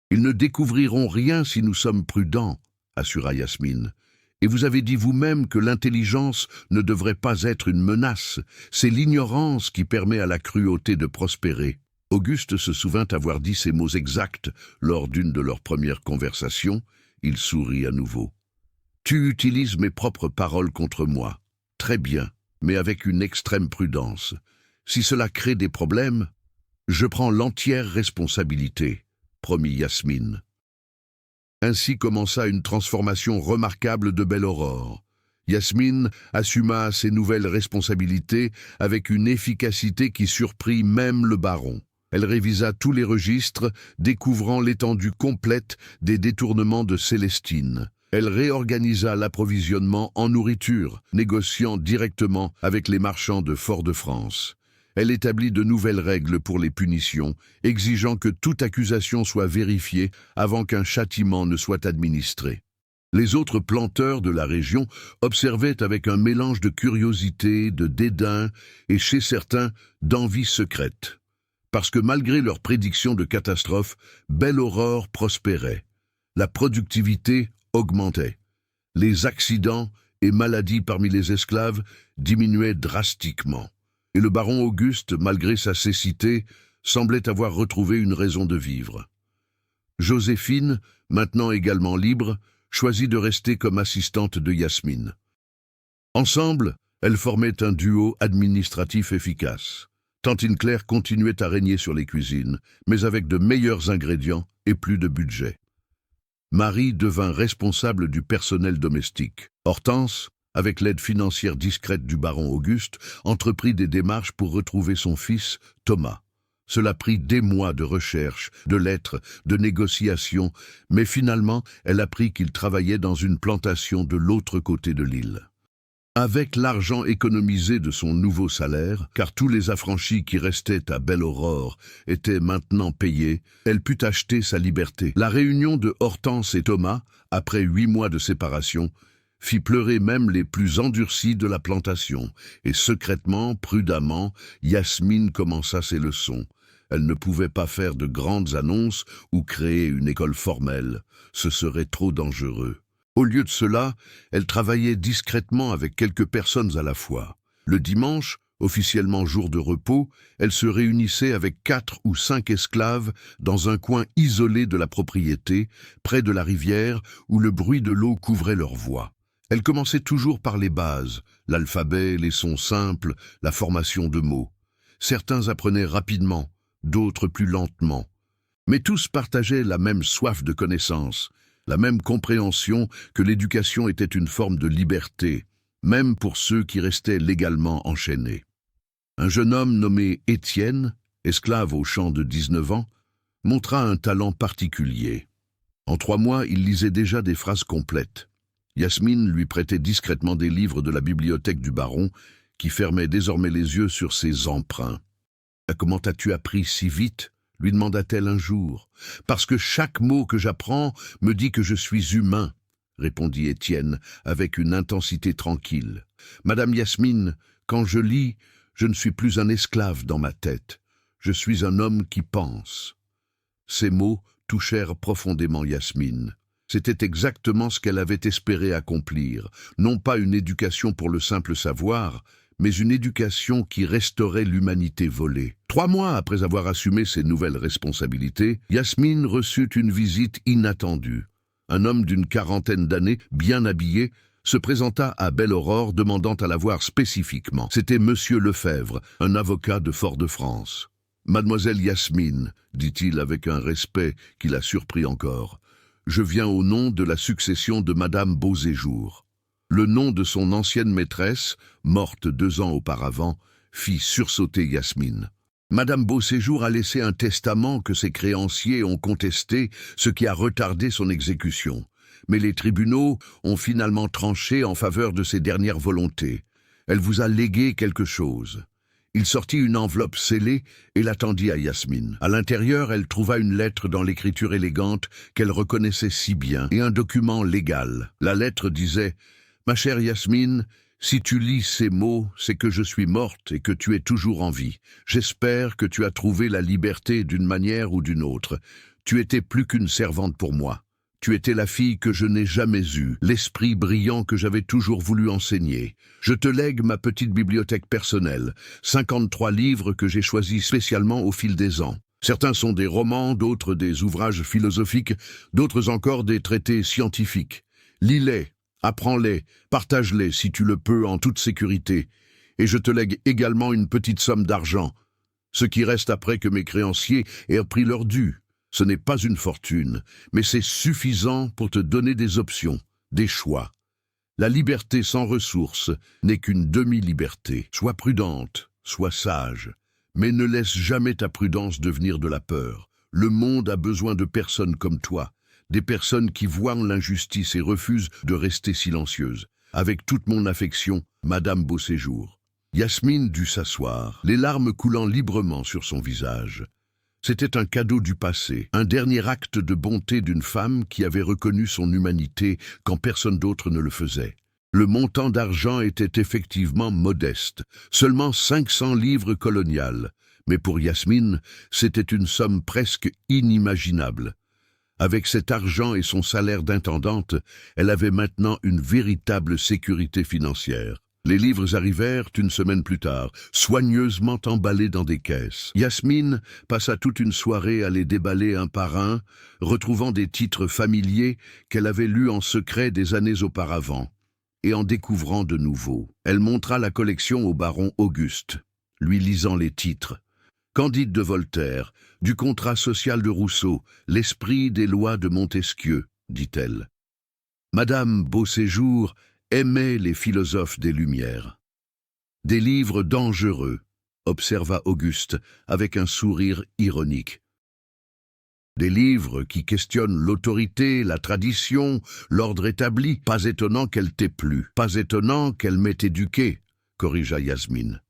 ils ne découvriront rien si nous sommes prudents, assura Yasmine. Et vous avez dit vous-même que l'intelligence ne devrait pas être une menace. C'est l'ignorance qui permet à la cruauté de prospérer. Auguste se souvint avoir dit ces mots exacts lors d'une de leurs premières conversations. Il sourit à nouveau. « Tu utilises mes propres paroles contre moi. Très bien, mais avec une extrême prudence. Si cela crée des problèmes, je prends l'entière responsabilité, » promit Yasmine. Ainsi commença une transformation remarquable de Belle Aurore. Yasmine assuma ses nouvelles responsabilités avec une efficacité qui surprit même le baron. Elle révisa tous les registres, découvrant l'étendue complète des détournements de Célestine. Elle réorganisa l'approvisionnement en nourriture, négociant directement avec les marchands de Fort-de-France. Elle établit de nouvelles règles pour les punitions, exigeant que toute accusation soit vérifiée avant qu'un châtiment ne soit administré. Les autres planteurs de la région observaient avec un mélange de curiosité, de dédain et, chez certains, d'envie secrète. Parce que malgré leurs prédictions de catastrophes, Belle-Aurore prospérait. La productivité augmentait. Les accidents et maladies parmi les esclaves diminuaient drastiquement. Et le baron Auguste, malgré sa cécité, semblait avoir retrouvé une raison de vivre. Joséphine, maintenant également libre, choisit de rester comme assistante de Yasmine. Ensemble, elles formaient un duo administratif efficace. Tantine Claire continuait à régner sur les cuisines, mais avec de meilleurs ingrédients et plus de budget. Marie devint responsable du personnel domestique. Hortense, avec l'aide financière discrète du baron Auguste, entreprit des démarches pour retrouver son fils, Thomas. Cela prit des mois de recherche, de lettres, de négociations, mais finalement, elle apprit qu'il travaillait dans une plantation de l'autre côté de l'île. Avec l'argent économisé de son nouveau salaire, car tous les affranchis qui restaient à Belle-Aurore étaient maintenant payés, elle put acheter sa liberté. La réunion de Hortense et Thomas, après 8 mois de séparation, fit pleurer même les plus endurcis de la plantation, et secrètement, prudemment, Yasmine commença ses leçons. Elle ne pouvait pas faire de grandes annonces ou créer une école formelle, ce serait trop dangereux. Au lieu de cela, elle travaillait discrètement avec quelques personnes à la fois. Le dimanche, officiellement jour de repos, elle se réunissait avec 4 ou 5 esclaves dans un coin isolé de la propriété, près de la rivière, où le bruit de l'eau couvrait leur voix. Elle commençait toujours par les bases, l'alphabet, les sons simples, la formation de mots. Certains apprenaient rapidement, d'autres plus lentement. Mais tous partageaient la même soif de connaissance, la même compréhension que l'éducation était une forme de liberté, même pour ceux qui restaient légalement enchaînés. Un jeune homme nommé Étienne, esclave au champ de 19 ans, montra un talent particulier. En 3 mois, il lisait déjà des phrases complètes. Yasmine lui prêtait discrètement des livres de la bibliothèque du baron, qui fermait désormais les yeux sur ses emprunts. « Comment as-tu appris si vite ?» lui demanda-t-elle un jour. « Parce que chaque mot que j'apprends me dit que je suis humain, » répondit Étienne avec une intensité tranquille. « Madame Yasmine, quand je lis, je ne suis plus un esclave dans ma tête. Je suis un homme qui pense. » Ces mots touchèrent profondément Yasmine. C'était exactement ce qu'elle avait espéré accomplir, non pas une éducation pour le simple savoir, mais une éducation qui restaurait l'humanité volée. 3 mois après avoir assumé ses nouvelles responsabilités, Yasmine reçut une visite inattendue. Un homme d'une 40aine d'années, bien habillé, se présenta à Belle-Aurore demandant à la voir spécifiquement. C'était Monsieur Lefebvre, un avocat de Fort-de-France. « Mademoiselle Yasmine, dit-il avec un respect qui la surprit encore, je viens au nom de la succession de Madame Beauséjour. » Le nom de son ancienne maîtresse, morte 2 ans auparavant, fit sursauter Yasmine. Madame Beauséjour a laissé un testament que ses créanciers ont contesté, ce qui a retardé son exécution. Mais les tribunaux ont finalement tranché en faveur de ses dernières volontés. Elle vous a légué quelque chose. Il sortit une enveloppe scellée et l'attendit à Yasmine. À l'intérieur, elle trouva une lettre dans l'écriture élégante qu'elle reconnaissait si bien, et un document légal. La lettre disait « Ma chère Yasmine, si tu lis ces mots, c'est que je suis morte et que tu es toujours en vie. J'espère que tu as trouvé la liberté d'une manière ou d'une autre. Tu étais plus qu'une servante pour moi. Tu étais la fille que je n'ai jamais eue, l'esprit brillant que j'avais toujours voulu enseigner. Je te lègue ma petite bibliothèque personnelle, 53 livres que j'ai choisis spécialement au fil des ans. Certains sont des romans, d'autres des ouvrages philosophiques, d'autres encore des traités scientifiques. Lis-les. Apprends-les, partage-les si tu le peux en toute sécurité, et je te lègue également une petite somme d'argent, ce qui reste après que mes créanciers aient pris leur dû. Ce n'est pas une fortune, mais c'est suffisant pour te donner des options, des choix. La liberté sans ressources n'est qu'une demi-liberté. Sois prudente, sois sage, mais ne laisse jamais ta prudence devenir de la peur. Le monde a besoin de personnes comme toi. Des personnes qui voient l'injustice et refusent de rester silencieuses. Avec toute mon affection, Madame Beauséjour. Yasmine dut s'asseoir, les larmes coulant librement sur son visage. C'était un cadeau du passé, un dernier acte de bonté d'une femme qui avait reconnu son humanité quand personne d'autre ne le faisait. Le montant d'argent était effectivement modeste, seulement 500 livres coloniales, mais pour Yasmine, c'était une somme presque inimaginable. Avec cet argent et son salaire d'intendante, elle avait maintenant une véritable sécurité financière. Les livres arrivèrent une semaine plus tard, soigneusement emballés dans des caisses. Yasmine passa toute une soirée à les déballer un par un, retrouvant des titres familiers qu'elle avait lus en secret des années auparavant, et en découvrant de nouveaux. Elle montra la collection au baron Auguste, lui lisant les titres. Candide de Voltaire, du contrat social de Rousseau, l'esprit des lois de Montesquieu, dit-elle. Madame Beauséjour aimait les philosophes des Lumières. Des livres dangereux, observa Auguste avec un sourire ironique. Des livres qui questionnent l'autorité, la tradition, l'ordre établi. Pas étonnant qu'elle t'ait plu, pas étonnant qu'elle m'ait éduqué, corrigea Yasmine.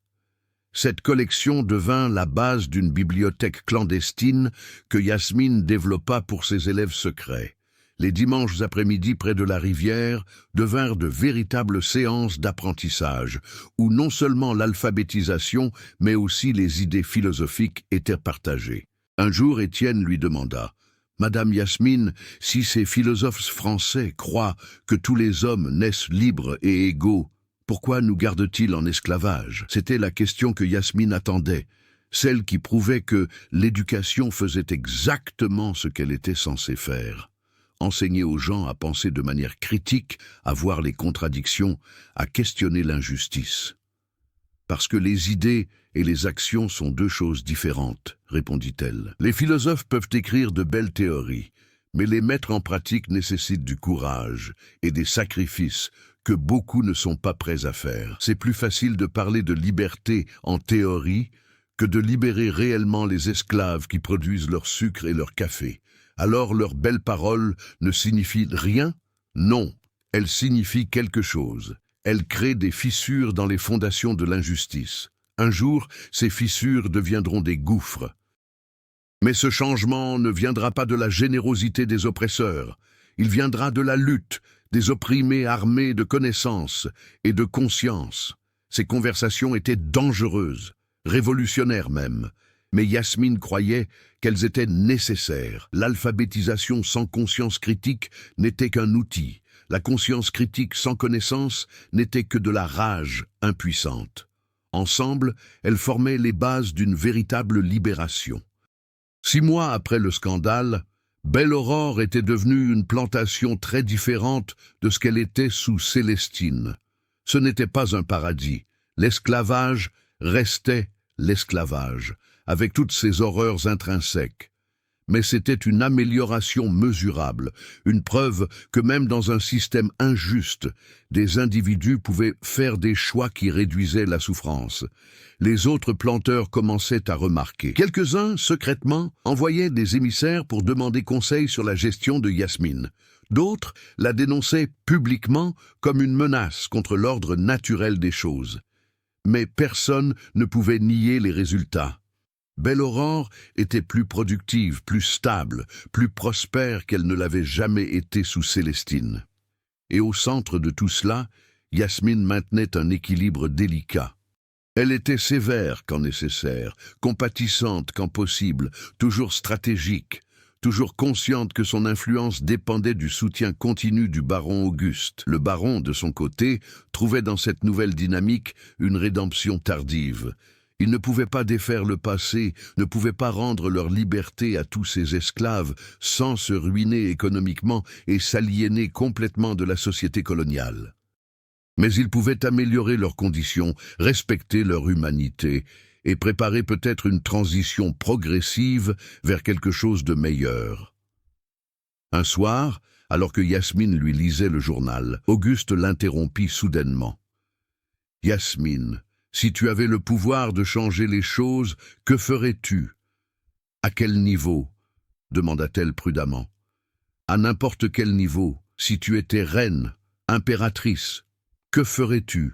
Cette collection devint la base d'une bibliothèque clandestine que Yasmine développa pour ses élèves secrets. Les dimanches après-midi près de la rivière devinrent de véritables séances d'apprentissage, où non seulement l'alphabétisation, mais aussi les idées philosophiques étaient partagées. Un jour, Étienne lui demanda « Madame Yasmine, si ces philosophes français croient que tous les hommes naissent libres et égaux, pourquoi nous gardent-ils en esclavage ?» C'était la question que Yasmine attendait, celle qui prouvait que l'éducation faisait exactement ce qu'elle était censée faire. Enseigner aux gens à penser de manière critique, à voir les contradictions, à questionner l'injustice. Parce que les idées et les actions sont deux choses différentes, répondit-elle. Les philosophes peuvent écrire de belles théories, mais les mettre en pratique nécessite du courage et des sacrifices que beaucoup ne sont pas prêts à faire. C'est plus facile de parler de liberté en théorie que de libérer réellement les esclaves qui produisent leur sucre et leur café. Alors leurs belles paroles ne signifient rien? Non, elles signifient quelque chose. Elles créent des fissures dans les fondations de l'injustice. Un jour, ces fissures deviendront des gouffres. Mais ce changement ne viendra pas de la générosité des oppresseurs. Il viendra de la lutte des opprimés armés de connaissances et de conscience. Ces conversations étaient dangereuses, révolutionnaires même. Mais Yasmine croyait qu'elles étaient nécessaires. L'alphabétisation sans conscience critique n'était qu'un outil. La conscience critique sans connaissance n'était que de la rage impuissante. Ensemble, elles formaient les bases d'une véritable libération. 6 mois après le scandale, Belle-Aurore était devenue une plantation très différente de ce qu'elle était sous Célestine. Ce n'était pas un paradis. L'esclavage restait l'esclavage, avec toutes ses horreurs intrinsèques. Mais c'était une amélioration mesurable, une preuve que même dans un système injuste, des individus pouvaient faire des choix qui réduisaient la souffrance. Les autres planteurs commençaient à remarquer. Quelques-uns, secrètement, envoyaient des émissaires pour demander conseil sur la gestion de Yasmine. D'autres la dénonçaient publiquement comme une menace contre l'ordre naturel des choses. Mais personne ne pouvait nier les résultats. Belle-Aurore était plus productive, plus stable, plus prospère qu'elle ne l'avait jamais été sous Célestine. Et au centre de tout cela, Yasmine maintenait un équilibre délicat. Elle était sévère quand nécessaire, compatissante quand possible, toujours stratégique, toujours consciente que son influence dépendait du soutien continu du baron Auguste. Le baron, de son côté, trouvait dans cette nouvelle dynamique une rédemption tardive. Il ne pouvait pas défaire le passé, ne pouvait pas rendre leur liberté à tous ses esclaves sans se ruiner économiquement et s'aliéner complètement de la société coloniale. Mais il pouvait améliorer leurs conditions, respecter leur humanité et préparer peut-être une transition progressive vers quelque chose de meilleur. Un soir, alors que Yasmine lui lisait le journal, Auguste l'interrompit soudainement. « Yasmine, si tu avais le pouvoir de changer les choses, que ferais-tu ?»« À quel niveau ?» demanda-t-elle prudemment. « À n'importe quel niveau, si tu étais reine, impératrice, que ferais-tu »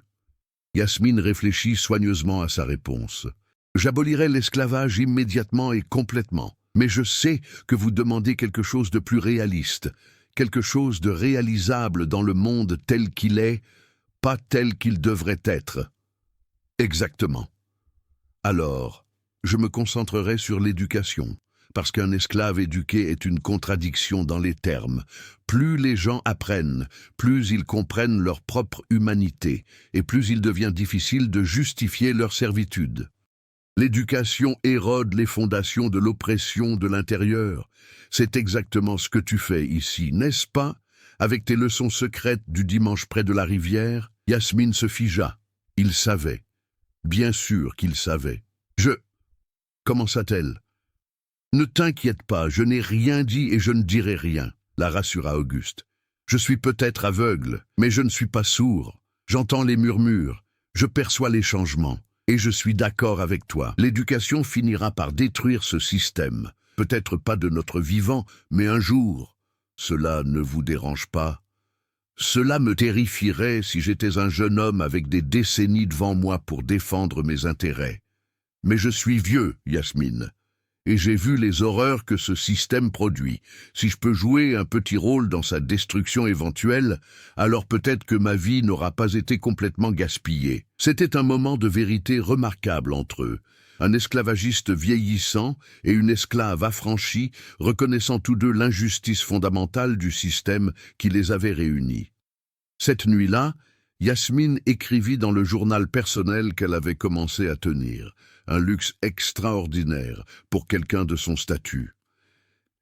Yasmine réfléchit soigneusement à sa réponse. J'abolirai l'esclavage immédiatement et complètement. Mais je sais que vous demandez quelque chose de plus réaliste, quelque chose de réalisable dans le monde tel qu'il est, pas tel qu'il devrait être. Exactement. Alors, je me concentrerai sur l'éducation, parce qu'un esclave éduqué est une contradiction dans les termes. Plus les gens apprennent, plus ils comprennent leur propre humanité, et plus il devient difficile de justifier leur servitude. L'éducation érode les fondations de l'oppression de l'intérieur. C'est exactement ce que tu fais ici, n'est-ce pas? Avec tes leçons secrètes du dimanche près de la rivière, Yasmine se figea. Il savait. Bien sûr qu'il savait. Commença-t-elle. Ne t'inquiète pas, je n'ai rien dit et je ne dirai rien, la rassura Auguste. Je suis peut-être aveugle, mais je ne suis pas sourd. J'entends les murmures, je perçois les changements, et je suis d'accord avec toi. L'éducation finira par détruire ce système. Peut-être pas de notre vivant, mais un jour. Cela ne vous dérange pas? Cela me terrifierait si j'étais un jeune homme avec des décennies devant moi pour défendre mes intérêts. Mais je suis vieux, Yasmine, et j'ai vu les horreurs que ce système produit. Si je peux jouer un petit rôle dans sa destruction éventuelle, alors peut-être que ma vie n'aura pas été complètement gaspillée. C'était un moment de vérité remarquable entre eux. Un esclavagiste vieillissant et une esclave affranchie, reconnaissant tous deux l'injustice fondamentale du système qui les avait réunis. Cette nuit-là, Yasmine écrivit dans le journal personnel qu'elle avait commencé à tenir, un luxe extraordinaire pour quelqu'un de son statut.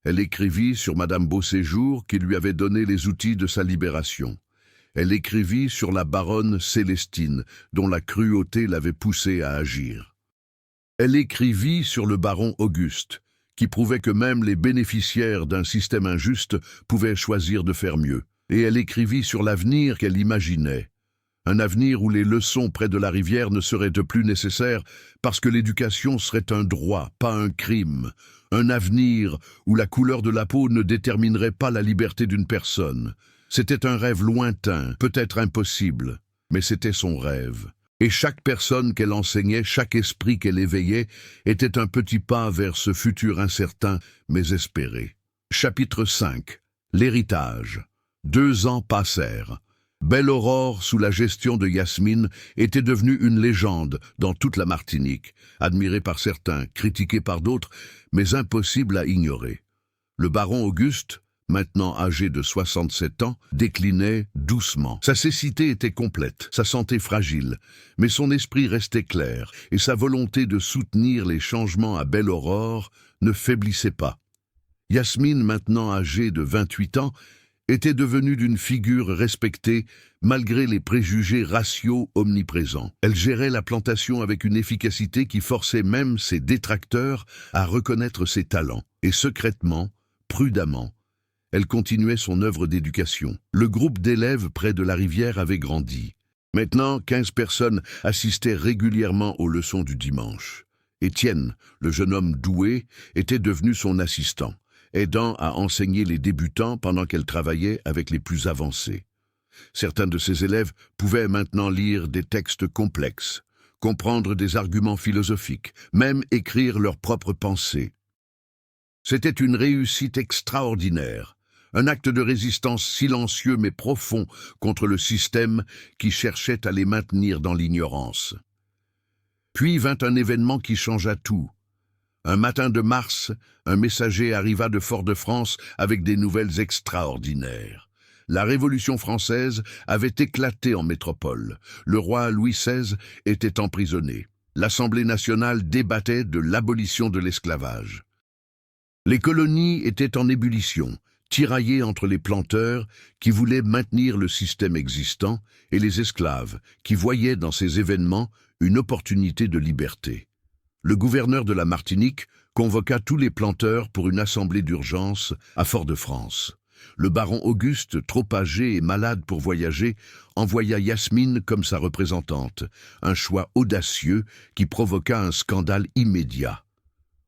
Elle écrivit sur Madame Beauséjour qui lui avait donné les outils de sa libération. Elle écrivit sur la baronne Célestine, dont la cruauté l'avait poussée à agir. Elle écrivit sur le baron Auguste, qui prouvait que même les bénéficiaires d'un système injuste pouvaient choisir de faire mieux. Et elle écrivit sur l'avenir qu'elle imaginait. Un avenir où les leçons près de la rivière ne seraient de plus nécessaires parce que l'éducation serait un droit, pas un crime. Un avenir où la couleur de la peau ne déterminerait pas la liberté d'une personne. C'était un rêve lointain, peut-être impossible, mais c'était son rêve. Et chaque personne qu'elle enseignait, chaque esprit qu'elle éveillait, était un petit pas vers ce futur incertain, mais espéré. Chapitre 5. L'héritage. 2 ans passèrent. Belle-Aurore, sous la gestion de Yasmine, était devenue une légende dans toute la Martinique, admirée par certains, critiquée par d'autres, mais impossible à ignorer. Le baron Auguste, maintenant âgé de 67 ans, déclinait doucement. Sa cécité était complète, sa santé fragile, mais son esprit restait clair, et sa volonté de soutenir les changements à Belle-Aurore ne faiblissait pas. Yasmine, maintenant âgée de 28 ans, était devenue d'une figure respectée malgré les préjugés raciaux omniprésents. Elle gérait la plantation avec une efficacité qui forçait même ses détracteurs à reconnaître ses talents. Et secrètement, prudemment, elle continuait son œuvre d'éducation. Le groupe d'élèves près de la rivière avait grandi. Maintenant, 15 personnes assistaient régulièrement aux leçons du dimanche. Étienne, le jeune homme doué, était devenu son assistant, aidant à enseigner les débutants pendant qu'elle travaillait avec les plus avancés. Certains de ses élèves pouvaient maintenant lire des textes complexes, comprendre des arguments philosophiques, même écrire leurs propres pensées. C'était une réussite extraordinaire, un acte de résistance silencieux mais profond contre le système qui cherchait à les maintenir dans l'ignorance. Puis vint un événement qui changea tout. Un matin de mars, un messager arriva de Fort-de-France avec des nouvelles extraordinaires. La Révolution française avait éclaté en métropole. Le roi Louis XVI était emprisonné. L'Assemblée nationale débattait de l'abolition de l'esclavage. Les colonies étaient en ébullition, tiraillées entre les planteurs qui voulaient maintenir le système existant et les esclaves qui voyaient dans ces événements une opportunité de liberté. Le gouverneur de la Martinique convoqua tous les planteurs pour une assemblée d'urgence à Fort-de-France. Le baron Auguste, trop âgé et malade pour voyager, envoya Yasmine comme sa représentante, un choix audacieux qui provoqua un scandale immédiat.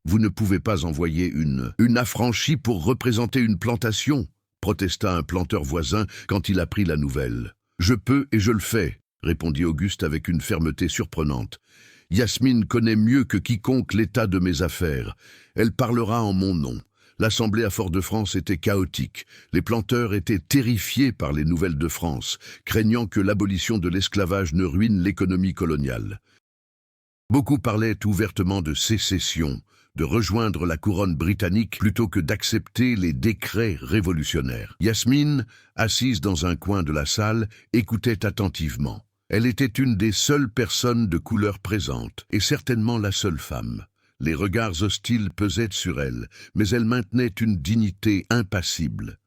« Vous ne pouvez pas envoyer une affranchie pour représenter une plantation », protesta un planteur voisin quand il apprit la nouvelle. « Je peux et je le fais », répondit Auguste avec une fermeté surprenante. « Yasmine connaît mieux que quiconque l'état de mes affaires. Elle parlera en mon nom. L'Assemblée à Fort-de-France était chaotique. Les planteurs étaient terrifiés par les nouvelles de France, craignant que l'abolition de l'esclavage ne ruine l'économie coloniale. Beaucoup parlaient ouvertement de sécession, de rejoindre la couronne britannique plutôt que d'accepter les décrets révolutionnaires. Yasmine, assise dans un coin de la salle, écoutait attentivement. Elle était une des seules personnes de couleur présentes, et certainement la seule femme. Les regards hostiles pesaient sur elle, mais elle maintenait une dignité impassible.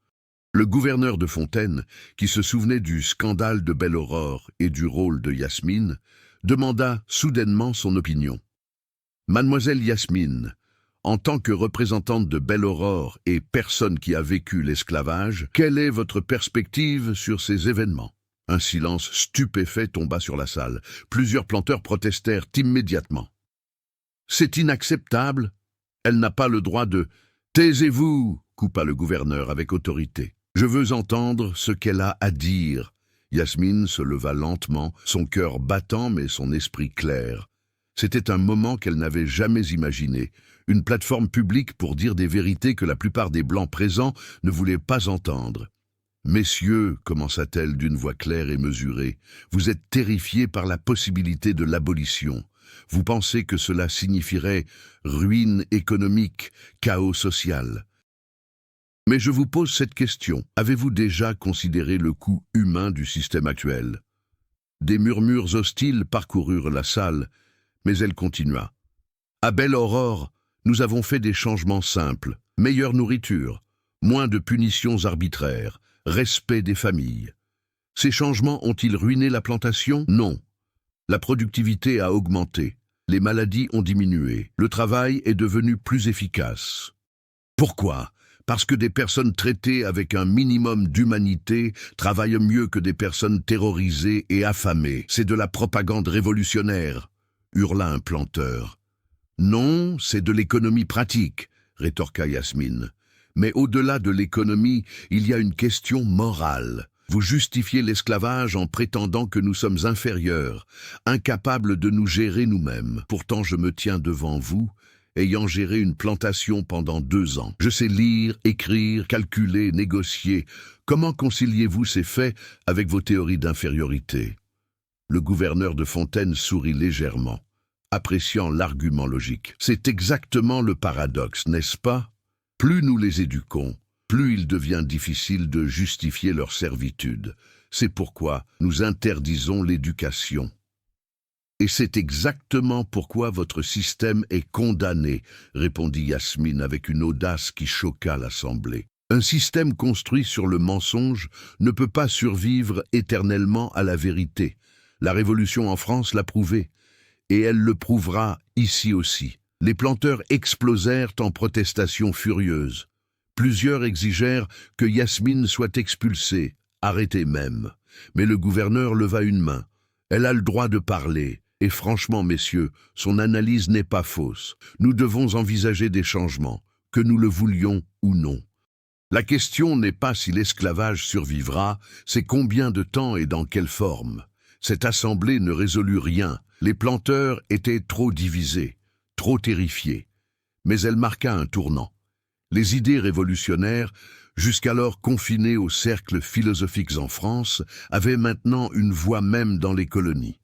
Le gouverneur de Fontaine, qui se souvenait du scandale de Belle-Aurore et du rôle de Yasmine, demanda soudainement son opinion. « Mademoiselle Yasmine, en tant que représentante de Belle-Aurore et personne qui a vécu l'esclavage, quelle est votre perspective sur ces événements ?» Un silence stupéfait tomba sur la salle. Plusieurs planteurs protestèrent immédiatement. « C'est inacceptable. Elle n'a pas le droit de... »« Taisez-vous » coupa le gouverneur avec autorité. « Je veux entendre ce qu'elle a à dire. » Yasmine se leva lentement, son cœur battant mais son esprit clair. C'était un moment qu'elle n'avait jamais imaginé, une plateforme publique pour dire des vérités que la plupart des Blancs présents ne voulaient pas entendre. « Messieurs, commença-t-elle d'une voix claire et mesurée, vous êtes terrifiés par la possibilité de l'abolition. Vous pensez que cela signifierait ruine économique, chaos social. Mais je vous pose cette question. Avez-vous déjà considéré le coût humain du système actuel ?» Des murmures hostiles parcoururent la salle, mais elle continua. « À Belle-Aurore, nous avons fait des changements simples. Meilleure nourriture, moins de punitions arbitraires, respect des familles. Ces changements ont-ils ruiné la plantation? Non. La productivité a augmenté, les maladies ont diminué, le travail est devenu plus efficace. Pourquoi ? Parce que des personnes traitées avec un minimum d'humanité travaillent mieux que des personnes terrorisées et affamées. C'est de la propagande révolutionnaire, hurla un planteur. Non, c'est de l'économie pratique, rétorqua Yasmine. Mais au-delà de l'économie, il y a une question morale. Vous justifiez l'esclavage en prétendant que nous sommes inférieurs, incapables de nous gérer nous-mêmes. Pourtant, je me tiens devant vous, ayant géré une plantation pendant 2 ans. Je sais lire, écrire, calculer, négocier. Comment conciliez-vous ces faits avec vos théories d'infériorité? Le gouverneur de Fontaine sourit légèrement, appréciant l'argument logique. C'est exactement le paradoxe, n'est-ce pas? Plus nous les éduquons, plus il devient difficile de justifier leur servitude. C'est pourquoi nous interdisons l'éducation. Et c'est exactement pourquoi votre système est condamné, répondit Yasmine avec une audace qui choqua l'Assemblée. Un système construit sur le mensonge ne peut pas survivre éternellement à la vérité. La Révolution en France l'a prouvé, et elle le prouvera ici aussi. Les planteurs explosèrent en protestations furieuses. Plusieurs exigèrent que Yasmine soit expulsée, arrêtée même. Mais le gouverneur leva une main. Elle a le droit de parler. Et franchement, messieurs, son analyse n'est pas fausse. Nous devons envisager des changements, que nous le voulions ou non. La question n'est pas si l'esclavage survivra, c'est combien de temps et dans quelle forme. Cette assemblée ne résolut rien. Les planteurs étaient trop divisés, trop terrifiés. Mais elle marqua un tournant. Les idées révolutionnaires, jusqu'alors confinées aux cercles philosophiques en France, avaient maintenant une voix même dans les colonies.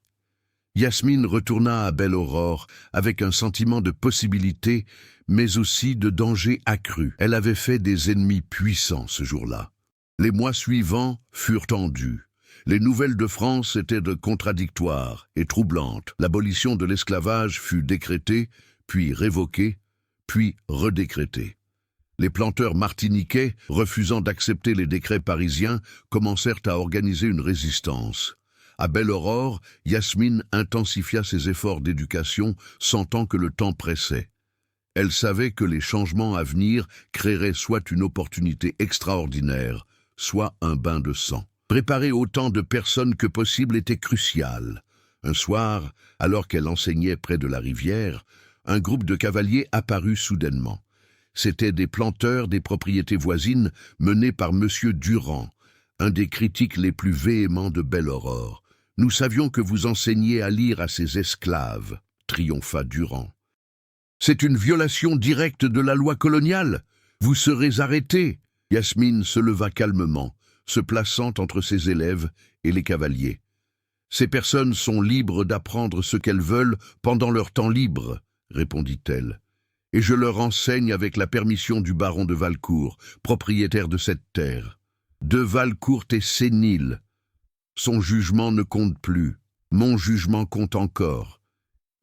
Yasmine retourna à Belle-Aurore avec un sentiment de possibilité, mais aussi de danger accru. Elle avait fait des ennemis puissants ce jour-là. Les mois suivants furent tendus. Les nouvelles de France étaient contradictoires et troublantes. L'abolition de l'esclavage fut décrétée, puis révoquée, puis redécrétée. Les planteurs martiniquais, refusant d'accepter les décrets parisiens, commencèrent à organiser une résistance. À Belle-Aurore, Yasmine intensifia ses efforts d'éducation, sentant que le temps pressait. Elle savait que les changements à venir créeraient soit une opportunité extraordinaire, soit un bain de sang. Préparer autant de personnes que possible était crucial. Un soir, alors qu'elle enseignait près de la rivière, un groupe de cavaliers apparut soudainement. C'étaient des planteurs des propriétés voisines menés par M. Durand, un des critiques les plus véhéments de Belle-Aurore. Nous savions que vous enseigniez à lire à ses esclaves, triompha Durand. C'est une violation directe de la loi coloniale. Vous serez arrêté. Yasmine se leva calmement, se plaçant entre ses élèves et les cavaliers. Ces personnes sont libres d'apprendre ce qu'elles veulent pendant leur temps libre, répondit-elle. Et je leur enseigne avec la permission du baron de Valcourt, propriétaire de cette terre. De Valcourt est sénile. Son jugement ne compte plus. Mon jugement compte encore,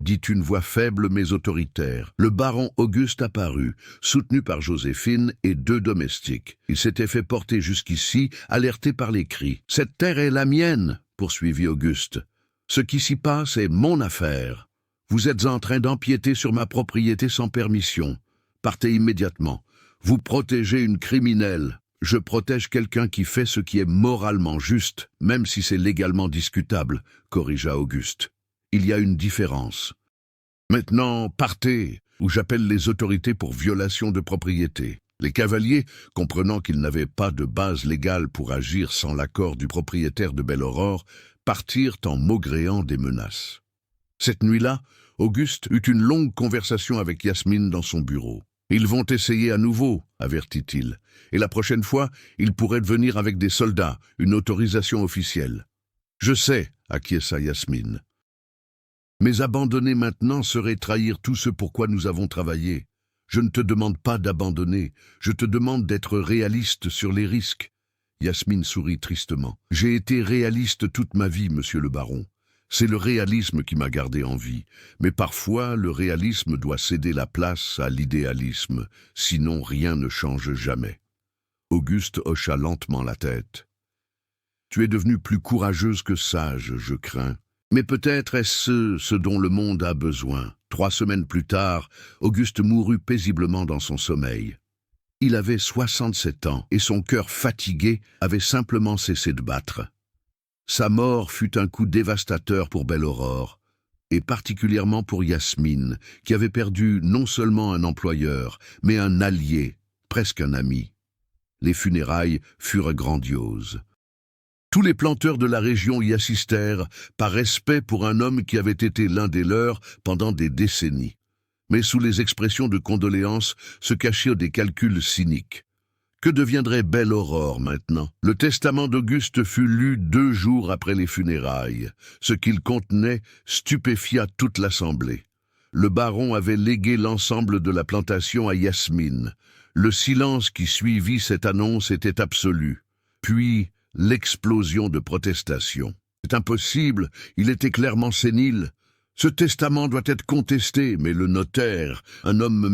dit une voix faible mais autoritaire. Le baron Auguste apparut, soutenu par Joséphine et 2 domestiques. Il s'était fait porter jusqu'ici, alerté par les cris. « Cette terre est la mienne !» poursuivit Auguste. « Ce qui s'y passe est mon affaire. Vous êtes en train d'empiéter sur ma propriété sans permission. Partez immédiatement. Vous protégez une criminelle. Je protège quelqu'un qui fait ce qui est moralement juste, même si c'est légalement discutable, corrigea Auguste. Il y a une différence. Maintenant, partez, ou j'appelle les autorités pour violation de propriété. » Les cavaliers, comprenant qu'ils n'avaient pas de base légale pour agir sans l'accord du propriétaire de Belle-Aurore, partirent en maugréant des menaces. Cette nuit-là, Auguste eut une longue conversation avec Yasmine dans son bureau. « Ils vont essayer à nouveau, avertit-il, et la prochaine fois, ils pourraient venir avec des soldats, une autorisation officielle. »« Je sais, acquiesça Yasmine. Mais abandonner maintenant serait trahir tout ce pour quoi nous avons travaillé. Je ne te demande pas d'abandonner, je te demande d'être réaliste sur les risques. » Yasmine sourit tristement. « J'ai été réaliste toute ma vie, monsieur le baron. C'est le réalisme qui m'a gardé en vie. Mais parfois, le réalisme doit céder la place à l'idéalisme, sinon rien ne change jamais. » Auguste hocha lentement la tête. « Tu es devenue plus courageuse que sage, je crains. Mais peut-être est-ce ce dont le monde a besoin. » 3 semaines plus tard, Auguste mourut paisiblement dans son sommeil. Il avait 67 ans et son cœur fatigué avait simplement cessé de battre. Sa mort fut un coup dévastateur pour Belle-Aurore, et particulièrement pour Yasmine, qui avait perdu non seulement un employeur, mais un allié, presque un ami. Les funérailles furent grandioses. Tous les planteurs de la région y assistèrent, par respect pour un homme qui avait été l'un des leurs pendant des décennies. Mais sous les expressions de condoléances se cachaient des calculs cyniques. Que deviendrait Belle-Aurore maintenant? Le testament d'Auguste fut lu 2 jours après les funérailles. Ce qu'il contenait stupéfia toute l'assemblée. Le baron avait légué l'ensemble de la plantation à Yasmine. Le silence qui suivit cette annonce était absolu. Puis, l'explosion de protestations. « C'est impossible, il était clairement sénile. Ce testament doit être contesté, mais le notaire, un homme